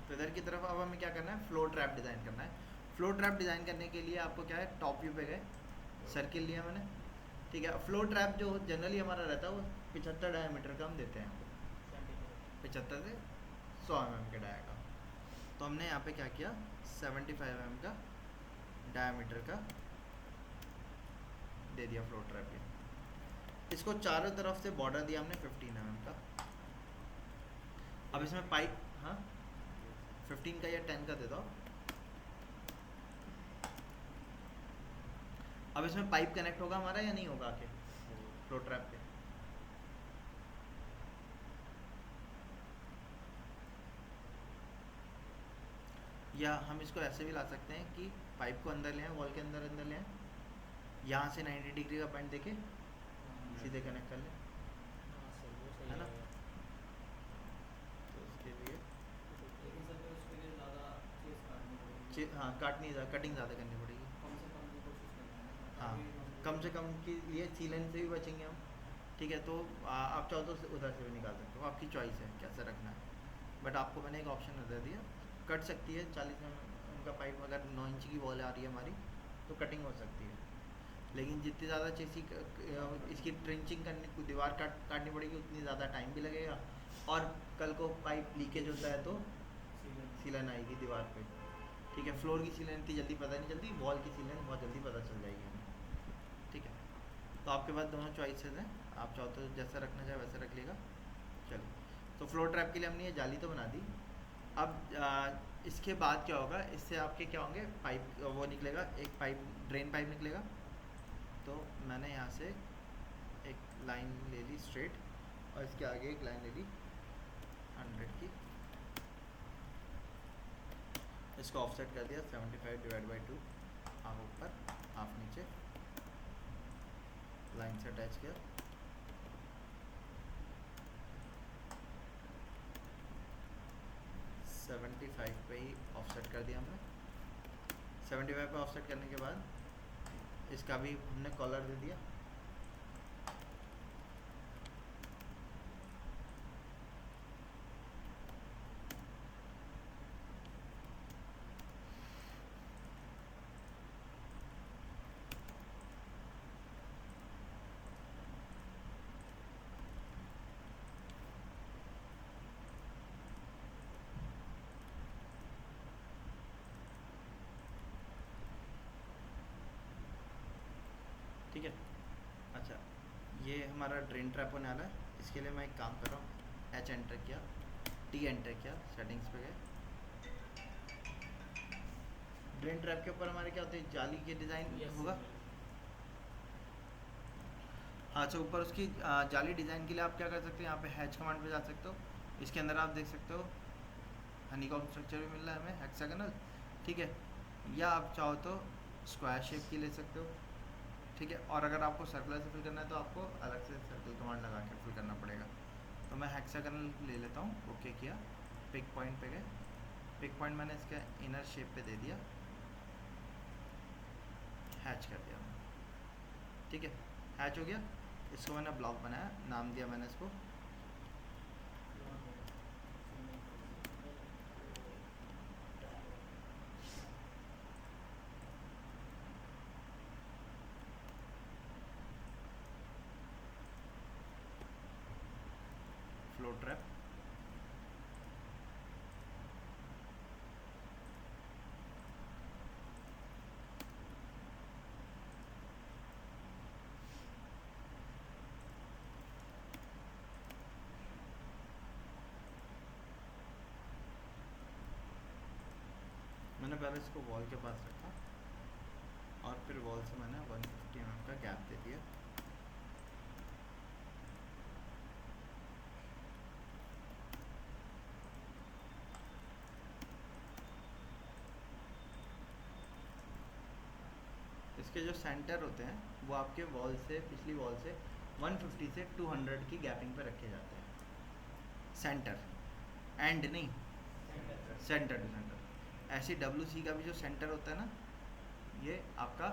तो इधर की तरफ अब हमें क्या करना है, फ्लो ट्रैप डिज़ाइन करना है। फ्लो ट्रैप डिज़ाइन करने के लिए आपको क्या है, टॉप व्यू पे गए, सर्किल लिया मैंने, ठीक है। फ्लो ट्रैप जो जनरली हमारा रहता है वो 75 डायमीटर का हम देते हैं, 75 से 100 mm के डाया का। तो हमने यहाँ पे क्या किया, 75 mm का डायमीटर का दे दिया फ्लो ट्रैप के। इसको चारों तरफ से बॉर्डर दिया हमने 15 mm का। अब इसमें पाइप, हाँ 15 का या 10 का दे दो। अब इसमें पाइप कनेक्ट होगा हमारा या नहीं होगा आके फ्लो ट्रैप पे, या हम इसको ऐसे भी ला सकते हैं कि पाइप को अंदर ले आए, वॉल के अंदर ले आए, यहाँ से 90 डिग्री का पॉइंट देके सीधे कनेक्ट कर लें, है ना। तो उसके लिए हाँ कटिंग ज़्यादा करनी पड़ेगी, हाँ कम से कम के लिए सीलन से भी बचेंगे हम, ठीक है। तो आप चाहो तो उधर से भी निकाल सकते हो, आपकी चॉइस है कैसे रखना है, बट आपको मैंने एक ऑप्शन दे दिया, कट सकती है 40 mm का पाइप, अगर 9 इंच की वॉल आ रही है हमारी तो कटिंग हो सकती है, लेकिन जितनी ज़्यादा चेसी इसकी ट्रेंचिंग करने, दीवार काटनी पड़ेगी, उतनी ज़्यादा टाइम भी लगेगा, और कल को पाइप लीकेज होता है तो सीलन आएगी दीवार पे, ठीक है। फ्लोर की सीलन इतनी जल्दी पता नहीं चलती, वॉल की सीलन बहुत जल्दी पता चल जाएगी हमें, ठीक है। तो आपके पास दोनों चॉइसेस हैं, आप चाहो तो जैसा रखना चाहे वैसा रख लेगा। चलिए, तो फ्लोर ट्रैप के लिए हमने ये जाली तो बना दी। अब इसके बाद क्या होगा, इससे आपके क्या होंगे, पाइप वो निकलेगा, एक पाइप ड्रेन पाइप निकलेगा। तो मैंने यहाँ से एक लाइन ले ली स्ट्रेट, और इसके आगे एक लाइन ले ली 100 की, इसको ऑफसेट कर दिया 75/2, हाफ ऊपर हाफ नीचे, लाइन से अटैच किया। सेवेंटी 75 पे ही ऑफसेट कर दिया हमने। 75 पे ऑफसेट करने के बाद इसका भी हमने कॉलर दे दिया, ठीक है। अच्छा, ये हमारा ड्रेन ट्रैप होने वाला है, इसके लिए मैं एक काम कर रहा हूँ, H एंटर किया, T एंटर किया, सेटिंग्स पे गए। ड्रेन ट्रैप के ऊपर हमारे क्या होते हैं, जाली के डिज़ाइन होगा। हाँ, अच्छा, ऊपर उसकी जाली डिज़ाइन के लिए आप क्या कर सकते हैं, यहाँ पे हैच कमांड पे जा सकते हो, इसके अंदर आप देख सकते हो हनीकॉम स्ट्रक्चर भी मिल रहा है हमें, हेक्सागोनल, ठीक है। या आप चाहो तो स्क्वायर शेप की ले सकते हो, ठीक है। और अगर आपको सर्कुलर से फिल करना है तो आपको अलग से सर्कल कमांड लगा के फिल करना पड़ेगा। तो मैं हेक्सागोनल ले लेता हूँ, ओके किया, पिक पॉइंट पे गए, पिक पॉइंट मैंने इसका इनर शेप पे दे दिया, हैच कर दिया, ठीक है, हैच हो गया। इसको मैंने ब्लॉक बनाया, नाम दिया मैंने इसको फ्लो ट्रैप। मैंने पहले इसको वॉल के पास रखा, और फिर वॉल से मैंने 150 mm का गैप दे दिया। इसके जो सेंटर होते हैं वो आपके वॉल से, पिछली वॉल से 150 से 200 की गैपिंग पे रखे जाते हैं। सेंटर एंड नहीं, सेंटर टू सेंटर। ऐसे WC का भी जो सेंटर होता है ना, ये आपका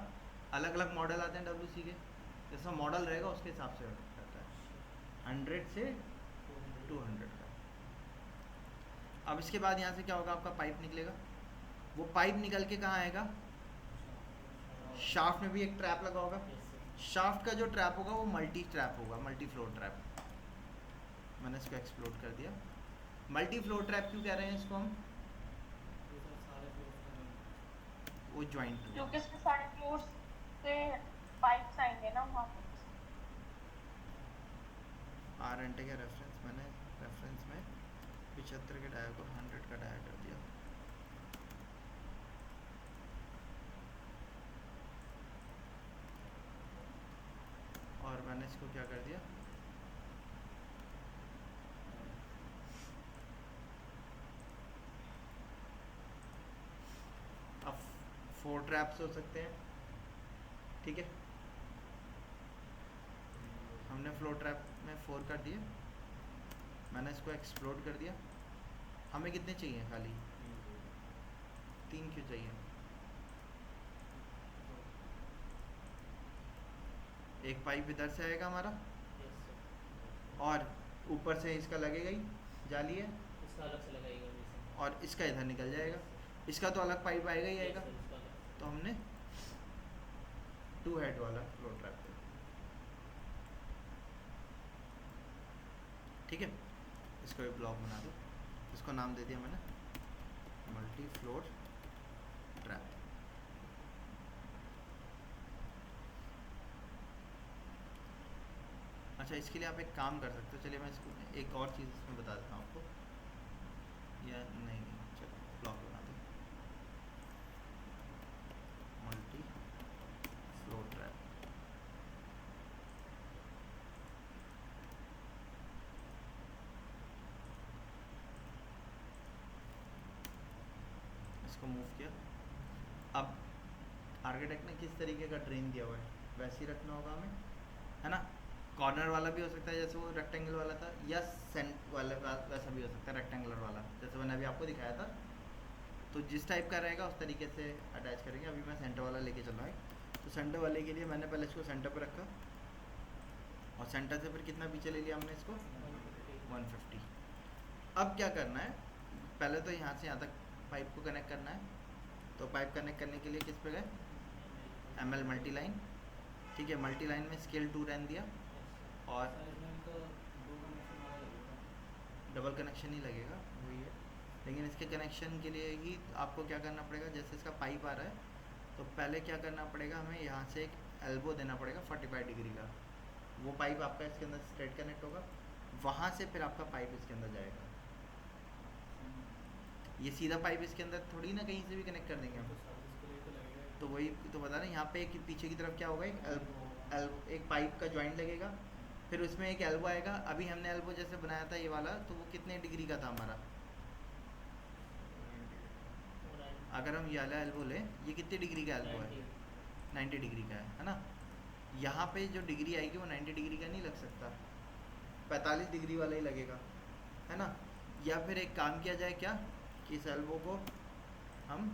अलग अलग मॉडल आते हैं WC के, जैसा मॉडल रहेगा उसके हिसाब से रहता है, 100 से 200 का। अब इसके बाद यहाँ से क्या होगा, आपका पाइप निकलेगा। वो पाइप निकल के कहाँ आएगा, शाफ्ट में भी एक ट्रैप लगा होगा। शाफ्ट का जो ट्रैप होगा वो मल्टी ट्रैप होगा, मल्टी फ्लोर ट्रैप। मैंने इसको एक्सप्लोर कर दिया। मल्टी फ्लोर ट्रैप क्यों कह रहे हैं इसको हम, वो ज्वाइंट क्योंकि इसमें सारे फ्लोर्स से पाइप्स आएंगे ना वहाँ पे। R&A का रेफरेंस, मैंने रेफरेंस में 75 के डाया को 100 का डाया कर दिया। और मैंने इसको क्या कर दिया, अब 4 ट्रैप्स हो सकते हैं, ठीक है। हमने फ्लोर ट्रैप में 4 कर दिए। मैंने इसको एक्सप्लोर कर दिया। हमें कितने चाहिए, खाली 3 क्यों चाहिए, एक पाइप इधर से आएगा हमारा, और ऊपर से इसका लगेगा ही, जाली है, इसका अलग से लगाएगा, और इसका इधर निकल जाएगा। इसका तो अलग पाइप आएगा ही आएगा। तो हमने 2 हेड वाला फ्लोर ट्रैप किया, ठीक है। इसको एक ब्लॉक बना दो, इसको नाम दे दिया मैंने मल्टी फ्लोर ट्रैप। अच्छा, इसके लिए आप एक काम कर सकते हो, चलिए मैं इसको एक और चीज़ इसमें बता देता हूँ आपको, या नहीं, चलो ब्लॉक बना दो, मल्टी फ्लोर ट्रैप। इसको मूव किया। अब आर्किटेक्ट ने किस तरीके का ड्रेन दिया हुआ है, वैसे ही रखना होगा हमें, है ना। कॉर्नर वाला भी हो सकता है जैसे वो रेक्टेंगल वाला था, या सेंट वाला वैसा भी हो सकता है रेक्टेंगुलर वाला, जैसे मैंने अभी आपको दिखाया था। तो जिस टाइप का रहेगा उस तरीके से अटैच करेंगे। अभी मैं सेंटर वाला लेके चल रहा है, तो सेंटर वाले के लिए मैंने पहले इसको सेंटर पर रखा, और सेंटर से फिर कितना पीछे ले लिया हमने इसको, 150। अब क्या करना है, पहले तो यहाँ से यहाँ तक पाइप को कनेक्ट करना है। तो पाइप कनेक्ट करने के लिए किस पे गए, ML मल्टी लाइन, ठीक है। मल्टी लाइन में स्केल 2 रहने दिया, और डबल कनेक्शन ही लगेगा, वही है। लेकिन इसके कनेक्शन के लिए ही आपको क्या करना पड़ेगा, जैसे इसका पाइप आ रहा है तो पहले क्या करना पड़ेगा, हमें यहाँ से एक एल्बो देना पड़ेगा 45 डिग्री का। वो पाइप आपका इसके अंदर स्ट्रेट कनेक्ट होगा, वहाँ से फिर आपका पाइप इसके अंदर जाएगा। ये सीधा पाइप इसके अंदर थोड़ी ना कहीं से भी कनेक्ट कर देंगे हम, तो वही तो बता रहे हैं। यहाँ पे एक पीछे की तरफ क्या होगा, एक पाइप का जॉइंट लगेगा, फिर उसमें एक एल्बो आएगा। अभी हमने एल्बो जैसे बनाया था ये वाला, तो वो कितने डिग्री का था हमारा, अगर हम ये वाला एल्बो लें, ये कितने डिग्री का एल्बो है, 90 डिग्री का है ना। यहाँ पे जो डिग्री आएगी वो 90 डिग्री का नहीं लग सकता, 45 डिग्री वाला ही लगेगा, है ना। या फिर एक काम किया जाए क्या, कि इस एल्बो को हम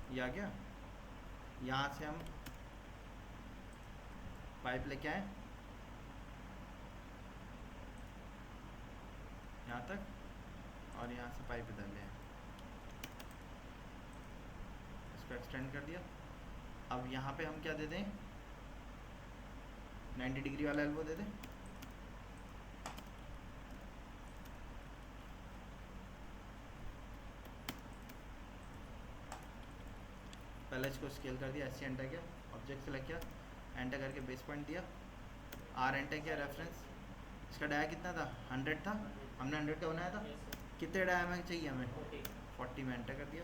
या क्या, यहाँ से हम पाइप लेके आए यहाँ तक, और यहाँ से पाइप इधर ले आए, इसको एक्सटेंड कर दिया। अब यहाँ पे हम क्या दे दें, 90 डिग्री वाला एल्बो दे दें। पहले इसको स्केल कर दिया, ऐसे एंटर किया, ऑब्जेक्ट सेलेक्ट किया, एंटर करके बेस पॉइंट दिया, R एंटर किया, रेफरेंस इसका डाया कितना था 100 था, 100 हमने 100 का बनाया था। यस सर कितने डाया में चाहिए हमें 40 40 में एंटर कर दिया।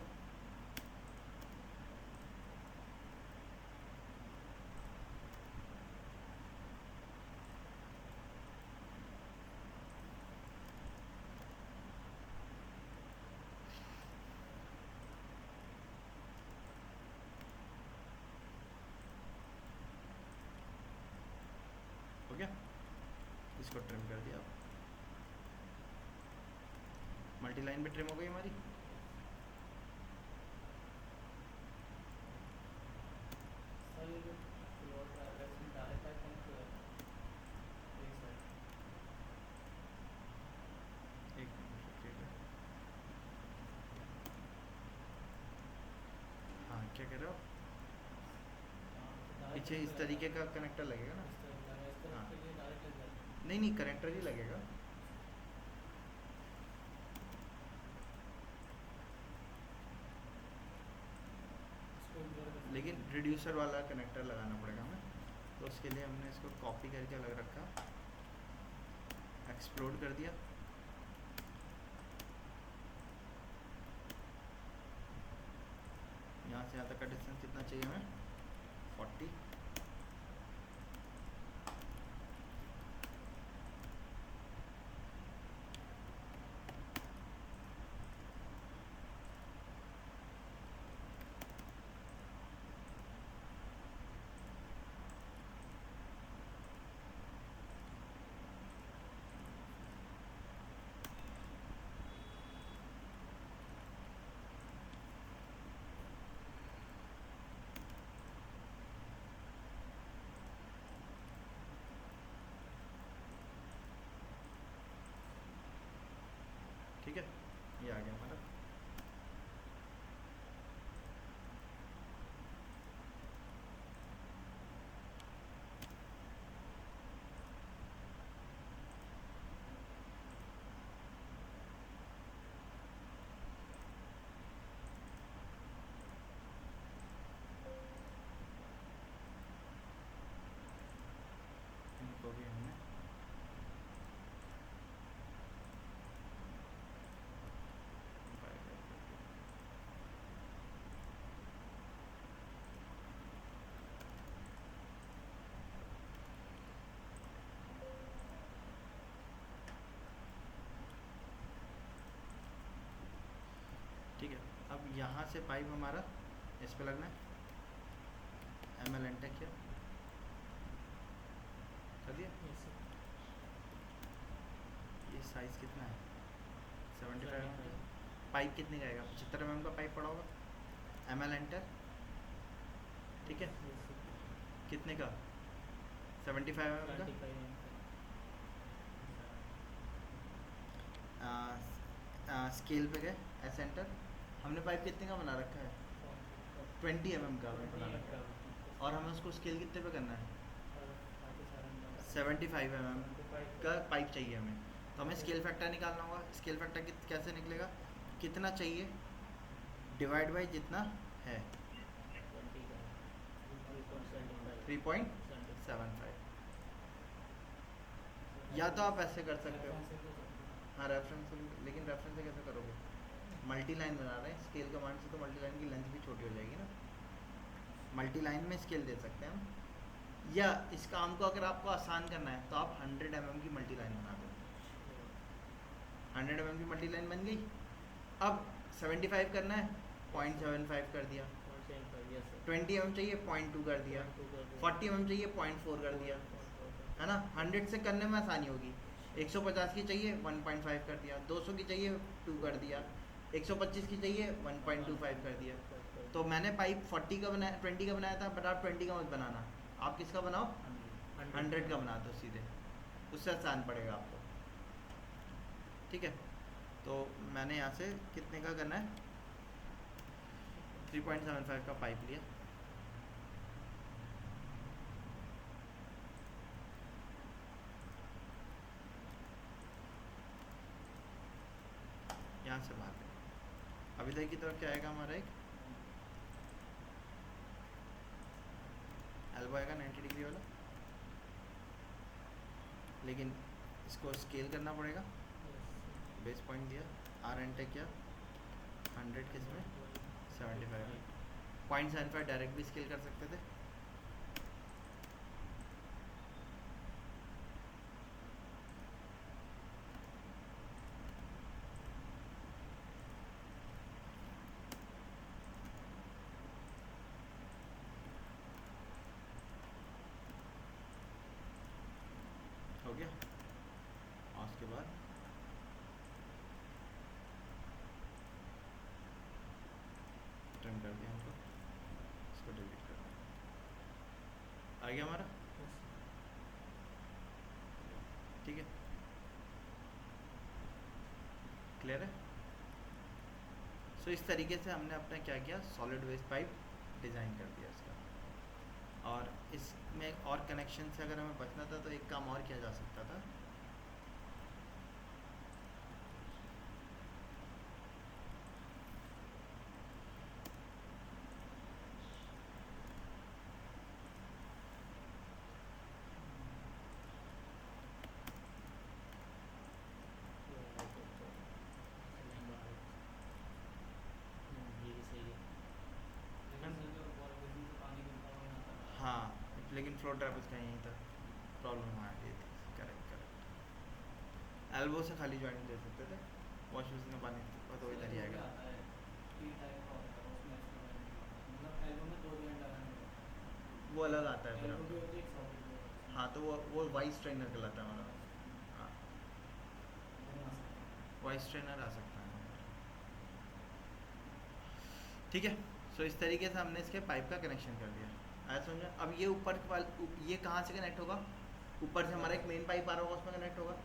हो गया, इसको ट्रिम कर दिया। मल्टी लाइन भी ट्रिम हो गई हमारी। सर ये जो फ्लोट अगर इसमें डायरेक्ट कनेक्ट हुआ है एक साइड एक मिनट रुकिएगा। हाँ क्या कह रहे हो, पीछे इस तरीके का कनेक्टर लगेगा ना। इस तरफ लगा इस हाँ। तरफ के लिए डायरेक्ट लग जाता नहीं नहीं, कनेक्टर ही लगेगा। इसको इग्नोर कर सकते लेकिन रिड्यूसर वाला कनेक्टर लगाना पड़ेगा हमें, तो उसके लिए हमने इसको कॉपी करके अलग रखा, एक्सप्लोड कर दिया। यहाँ से यहाँ तक का डिस्टेंस कितना चाहिए हमें 40। ठीक है, ये आ गया हमारा। इनको भी हमने ठीक है। अब यहाँ से पाइप हमारा इस पे लगना है। एम एल एंटेक किया, कर दिया। हैं यस सर ये साइज़ कितना है 75 पाइप कितने का आएगा 75 mm का पाइप पड़ा होगा। एम एल एंटर, ठीक है। यस सर कितने का 75 mm का। 25 स्केल पे गए एस एंटर। हमने पाइप कितने का बना रखा है 20 mm का हमने बना रखा है, और हमें उसको स्केल कितने पे करना है 75 mm का पाइप चाहिए हमें। तो हमें स्केल फैक्टर निकालना होगा। स्केल फैक्टर कैसे निकलेगा, कितना चाहिए डिवाइड बाई जितना है 3.75। या तो आप ऐसे कर सकते हो, हाँ रेफरेंस, लेकिन रेफरेंस से कैसे करोगे, मल्टी लाइन बना रहे हैं स्केल कमांड से, तो मल्टी लाइन की लेंथ भी छोटी हो जाएगी ना। मल्टी लाइन में स्केल दे सकते हैं हम, या इस काम को अगर आपको आसान करना है तो आप 100 mm की मल्टी लाइन बना दो। 100 mm की मल्टी लाइन बन गई। अब 75 करना है 0.75 कर दिया, 20 mm चाहिए 0.2 कर दिया, 40 mm चाहिए 0.4 कर दिया, है ना। 100 से करने में आसानी होगी। 150 की चाहिए 1.5 कर दिया, 200 की चाहिए 2 कर दिया, 125 की चाहिए 1.25 कर दिया। तो मैंने पाइप 40 का बनाया 20 का बनाया था, बट आप 20 का मत बनाना, आप किसका बनाओ 100 का बना दो सीधे, उससे आसान पड़ेगा आपको। ठीक है, तो मैंने यहाँ से कितने का करना है 3.75 का पाइप लिया। यहाँ से बाहर गया। अभी तक की तरफ क्या आएगा हमारा, एक एल्बो आएगा 90 डिग्री वाला, लेकिन इसको स्केल करना पड़ेगा। बेस पॉइंट दिया, आर एंटर किया, 100 किस में 75 में, 0.75 डायरेक्ट भी स्केल कर सकते थे। हो गया। और उसके बाद ट्रिम कर दिया हमको, इसको डिलीट कर दिया। आ गया हमारा, ठीक है, क्लियर है। सो इस तरीके से हमने अपना क्या किया, सॉलिड वेस्ट पाइप डिज़ाइन कर दिया इसका। और इसमें और कनेक्शन से अगर हमें बचना था तो एक काम और किया जा सकता था। हाँ, लेकिन फ्लो ट्रैप उसका यहीं था, प्रॉब्लम आ गई थी। करेक्ट करेक्ट, एल्बो से खाली जॉइंट दे सकते थे, वॉश बेसिन में पानी तो वही तरी आएगा। वो अलग आता है फिर। हाँ, तो वो वाइस ट्रेनर कहलाता है हमारा। हाँ, वाइस ट्रेनर आ सकता है, ठीक है। सो इस तरीके से हमने इसके पाइप का कनेक्शन कर दिया, आया समझा। अब ये ऊपर ये कहाँ से कनेक्ट होगा, ऊपर से हमारा एक मेन पाइप आ रहा होगा, उसमें कनेक्ट होगा।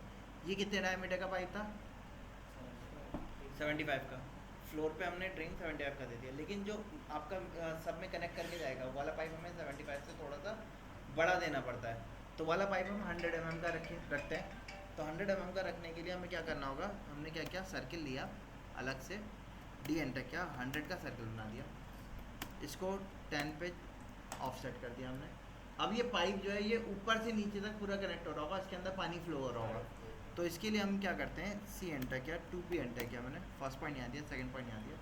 ये कितने डायमीटर का पाइप था, 75 का। फ्लोर पे हमने ड्रिंक 75 का दे दिया, लेकिन जो आपका सब में कनेक्ट करके जाएगा वो वाला पाइप हमें 75 से थोड़ा सा बड़ा देना पड़ता है। तो वाला पाइप हम 100 mm का रखते हैं। तो 100 mm का रखने के लिए हमें क्या करना होगा, हमने क्या किया, सर्किल लिया अलग से, डी एंटर किया, 100 का सर्किल बना दिया, इसको 10 पे ऑफसेट कर दिया हमने। अब ये पाइप जो है ये ऊपर से नीचे तक पूरा कनेक्ट हो रहा होगा, इसके अंदर पानी फ्लो हो रहा होगा। तो इसके लिए हम क्या करते हैं, सी एंटर किया, 2p एंटर किया मैंने, फर्स्ट पॉइंट यहाँ दिया, सेकंड पॉइंट यहाँ दिया,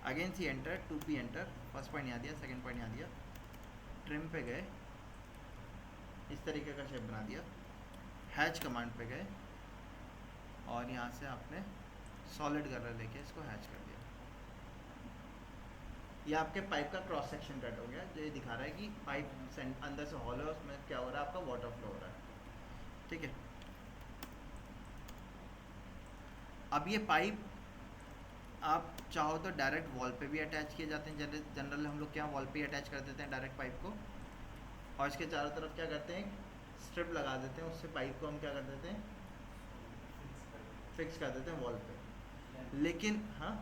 again C enter, 2p enter, first point यहाँ दिया, सेकंड पॉइंट यहाँ दिया, ट्रिम पे गए, इस तरीके का शेप बना दिया, हैच कमांड पे गए और यहाँ से आपने सॉलिड कलर लेके इसको हैच कर दिया। ये आपके पाइप का क्रॉस सेक्शन कट हो गया, जो ये दिखा रहा है कि पाइप अंदर से हॉल है, उसमें क्या हो रहा है, आपका वाटर फ्लो हो रहा है, ठीक है। अब ये पाइप आप चाहो तो डायरेक्ट वॉल पे भी अटैच किए जाते हैं, जनरल हम लोग क्या वॉल पे अटैच कर देते हैं डायरेक्ट पाइप को, और इसके चारों तरफ क्या करते हैं, स्ट्रिप लगा देते हैं, उससे पाइप को हम क्या कर देते हैं, फिक्स कर देते हैं वॉल पे। लेकिन हाँ,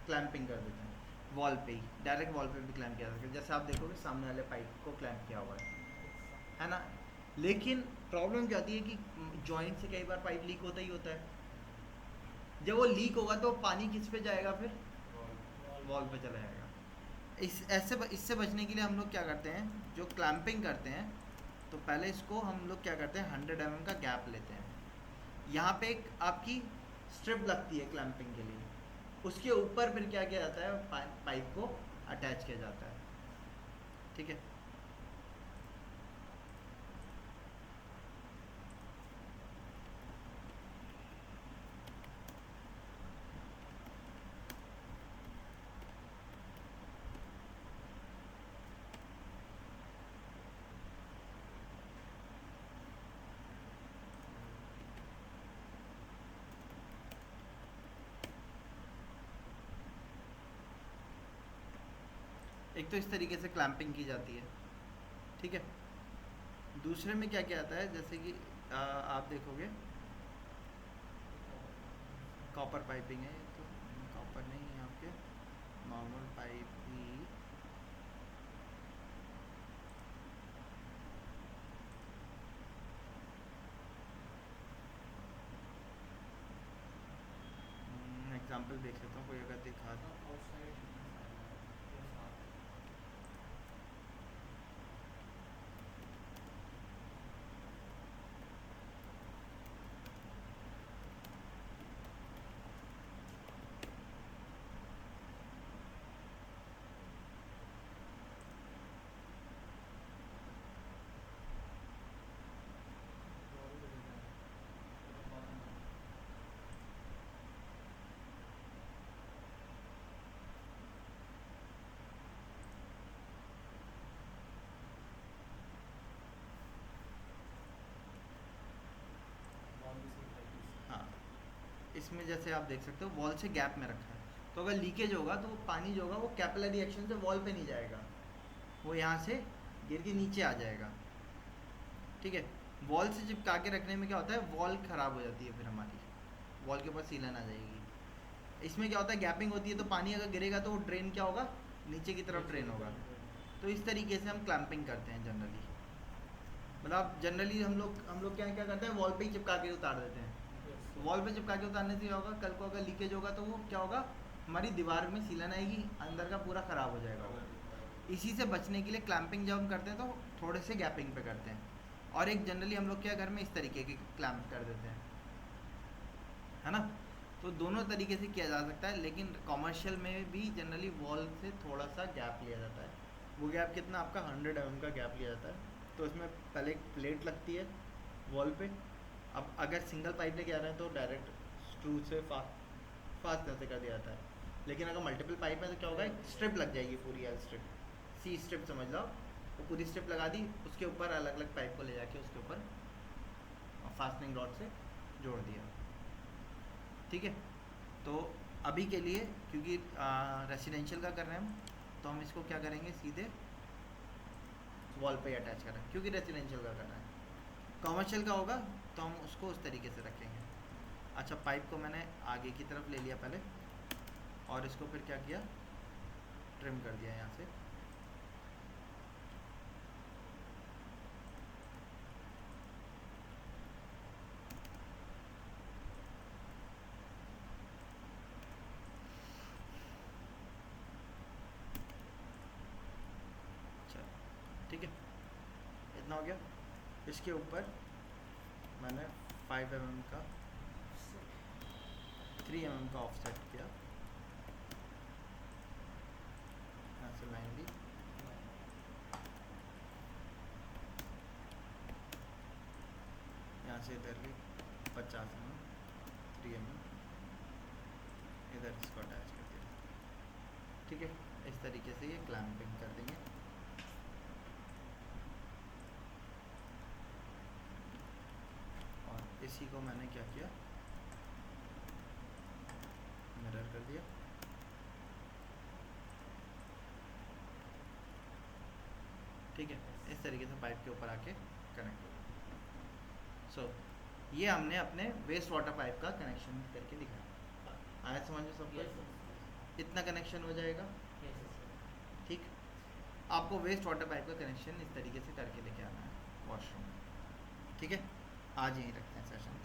क्लैंपिंग कर देते हैं वॉल पे ही, डायरेक्ट वॉल पे भी क्लैंप किया जाता है, जैसे आप देखोगे सामने वाले पाइप को क्लैंप किया हुआ है ना। लेकिन प्रॉब्लम क्या आती है कि जॉइंट से कई बार पाइप लीक होता ही होता है। जब वो लीक होगा तो पानी किस पे जाएगा, फिर वॉल पे चला जाएगा। इससे बचने के लिए हम लोग क्या करते हैं, जो क्लैंपिंग करते हैं, तो पहले इसको हम लोग क्या करते हैं, 100 mm का गैप लेते हैं, यहाँ पे एक आपकी स्ट्रिप लगती है क्लैंपिंग के लिए, उसके ऊपर फिर क्या किया जाता है, पाइप को अटैच किया जाता है, ठीक है। एक तो इस तरीके से क्लैंपिंग की जाती है, ठीक है। दूसरे में क्या क्या आता है, जैसे कि आप देखोगे कॉपर पाइपिंग है, तो कॉपर नहीं है, आपके नॉर्मल पाइप ही, एग्जांपल देख लेता हूँ कोई अगर दिखा दो। इसमें जैसे आप देख सकते हो वॉल से गैप में रखा है, तो अगर लीकेज होगा तो वो पानी जो होगा वो कैपिलरी एक्शन से वॉल पे नहीं जाएगा, वो यहाँ से गिर के नीचे आ जाएगा। ठीक है, वॉल से चिपका के रखने में क्या होता है, वॉल ख़राब हो जाती है, फिर हमारी वॉल के ऊपर सीलन आ जाएगी। इसमें क्या होता है, गैपिंग होती है, तो पानी अगर गिरेगा तो वो ड्रेन क्या होगा, नीचे की तरफ ड्रेन होगा। तो इस तरीके से हम क्लैंपिंग करते हैं जनरली। मतलब जनरली हम लोग क्या क्या करते हैं, वॉल पे ही चिपका के उतार देते हैं। वॉल पे चिपका के उतारने से क्या होगा, कल को अगर लीकेज होगा तो वो क्या होगा, हमारी दीवार में सीलन आएगी, अंदर का पूरा ख़राब हो जाएगा वो। इसी से बचने के लिए क्लैंपिंग जब हम करते हैं तो थोड़े से गैपिंग पे करते हैं। और एक जनरली हम लोग क्या घर में इस तरीके के क्लैंप कर देते हैं, है ना। तो दोनों तरीके से किया जा सकता है, लेकिन कॉमर्शियल में भी जनरली वॉल से थोड़ा सा गैप लिया जाता है। वो गैप कितना, आपका 100 mm का गैप लिया जाता है। तो इसमें पहले एक प्लेट लगती है वॉल पे। अब अगर सिंगल पाइप लेके आ रहे हैं तो डायरेक्ट स्क्रू से फास्ट से कर दिया जाता है, लेकिन अगर मल्टीपल पाइप है तो क्या होगा, एक स्ट्रिप लग जाएगी, पूरी एल स्ट्रिप, सी स्ट्रिप समझ लो। वो पूरी स्ट्रिप लगा दी, उसके ऊपर अलग अलग पाइप को ले जाके उसके ऊपर फास्टनिंग रॉड से जोड़ दिया। ठीक है, तो अभी के लिए क्योंकि रेसिडेंशियल का कर रहे हैं हम, तो हम इसको क्या करेंगे, सीधे वॉल पे अटैच कर रहे हैं, क्योंकि रेसिडेंशियल का कर रहे हैं। कॉमर्शियल का होगा तो हम उसको उस तरीके से रखेंगे। अच्छा, पाइप को मैंने आगे की तरफ ले लिया पहले, और इसको फिर क्या किया, ट्रिम कर दिया यहाँ से। ठीक है, इतना हो गया। इसके ऊपर मैंने 5 mm का 3 mm का ऑफसेट किया, यहाँ से लाइन ली, यहाँ से इधर भी 50 mm 3 mm, इधर इसको अटैच कर दिया। ठीक है, इस तरीके से ये क्लैंपिंग कर देंगे। और इसी को मैंने क्या किया, मिरर कर दिया। ठीक है, इस तरीके से पाइप के ऊपर आके कनेक्ट हो। सो ये हमने अपने वेस्ट वाटर पाइप का कनेक्शन करके दिखाया। आया समझ में सबको? इतना कनेक्शन हो जाएगा। ठीक, आपको वेस्ट वाटर पाइप का कनेक्शन इस तरीके से करके लेके आना है वॉशरूम में। ठीक है, आज यहीं रखते हैं सेशन।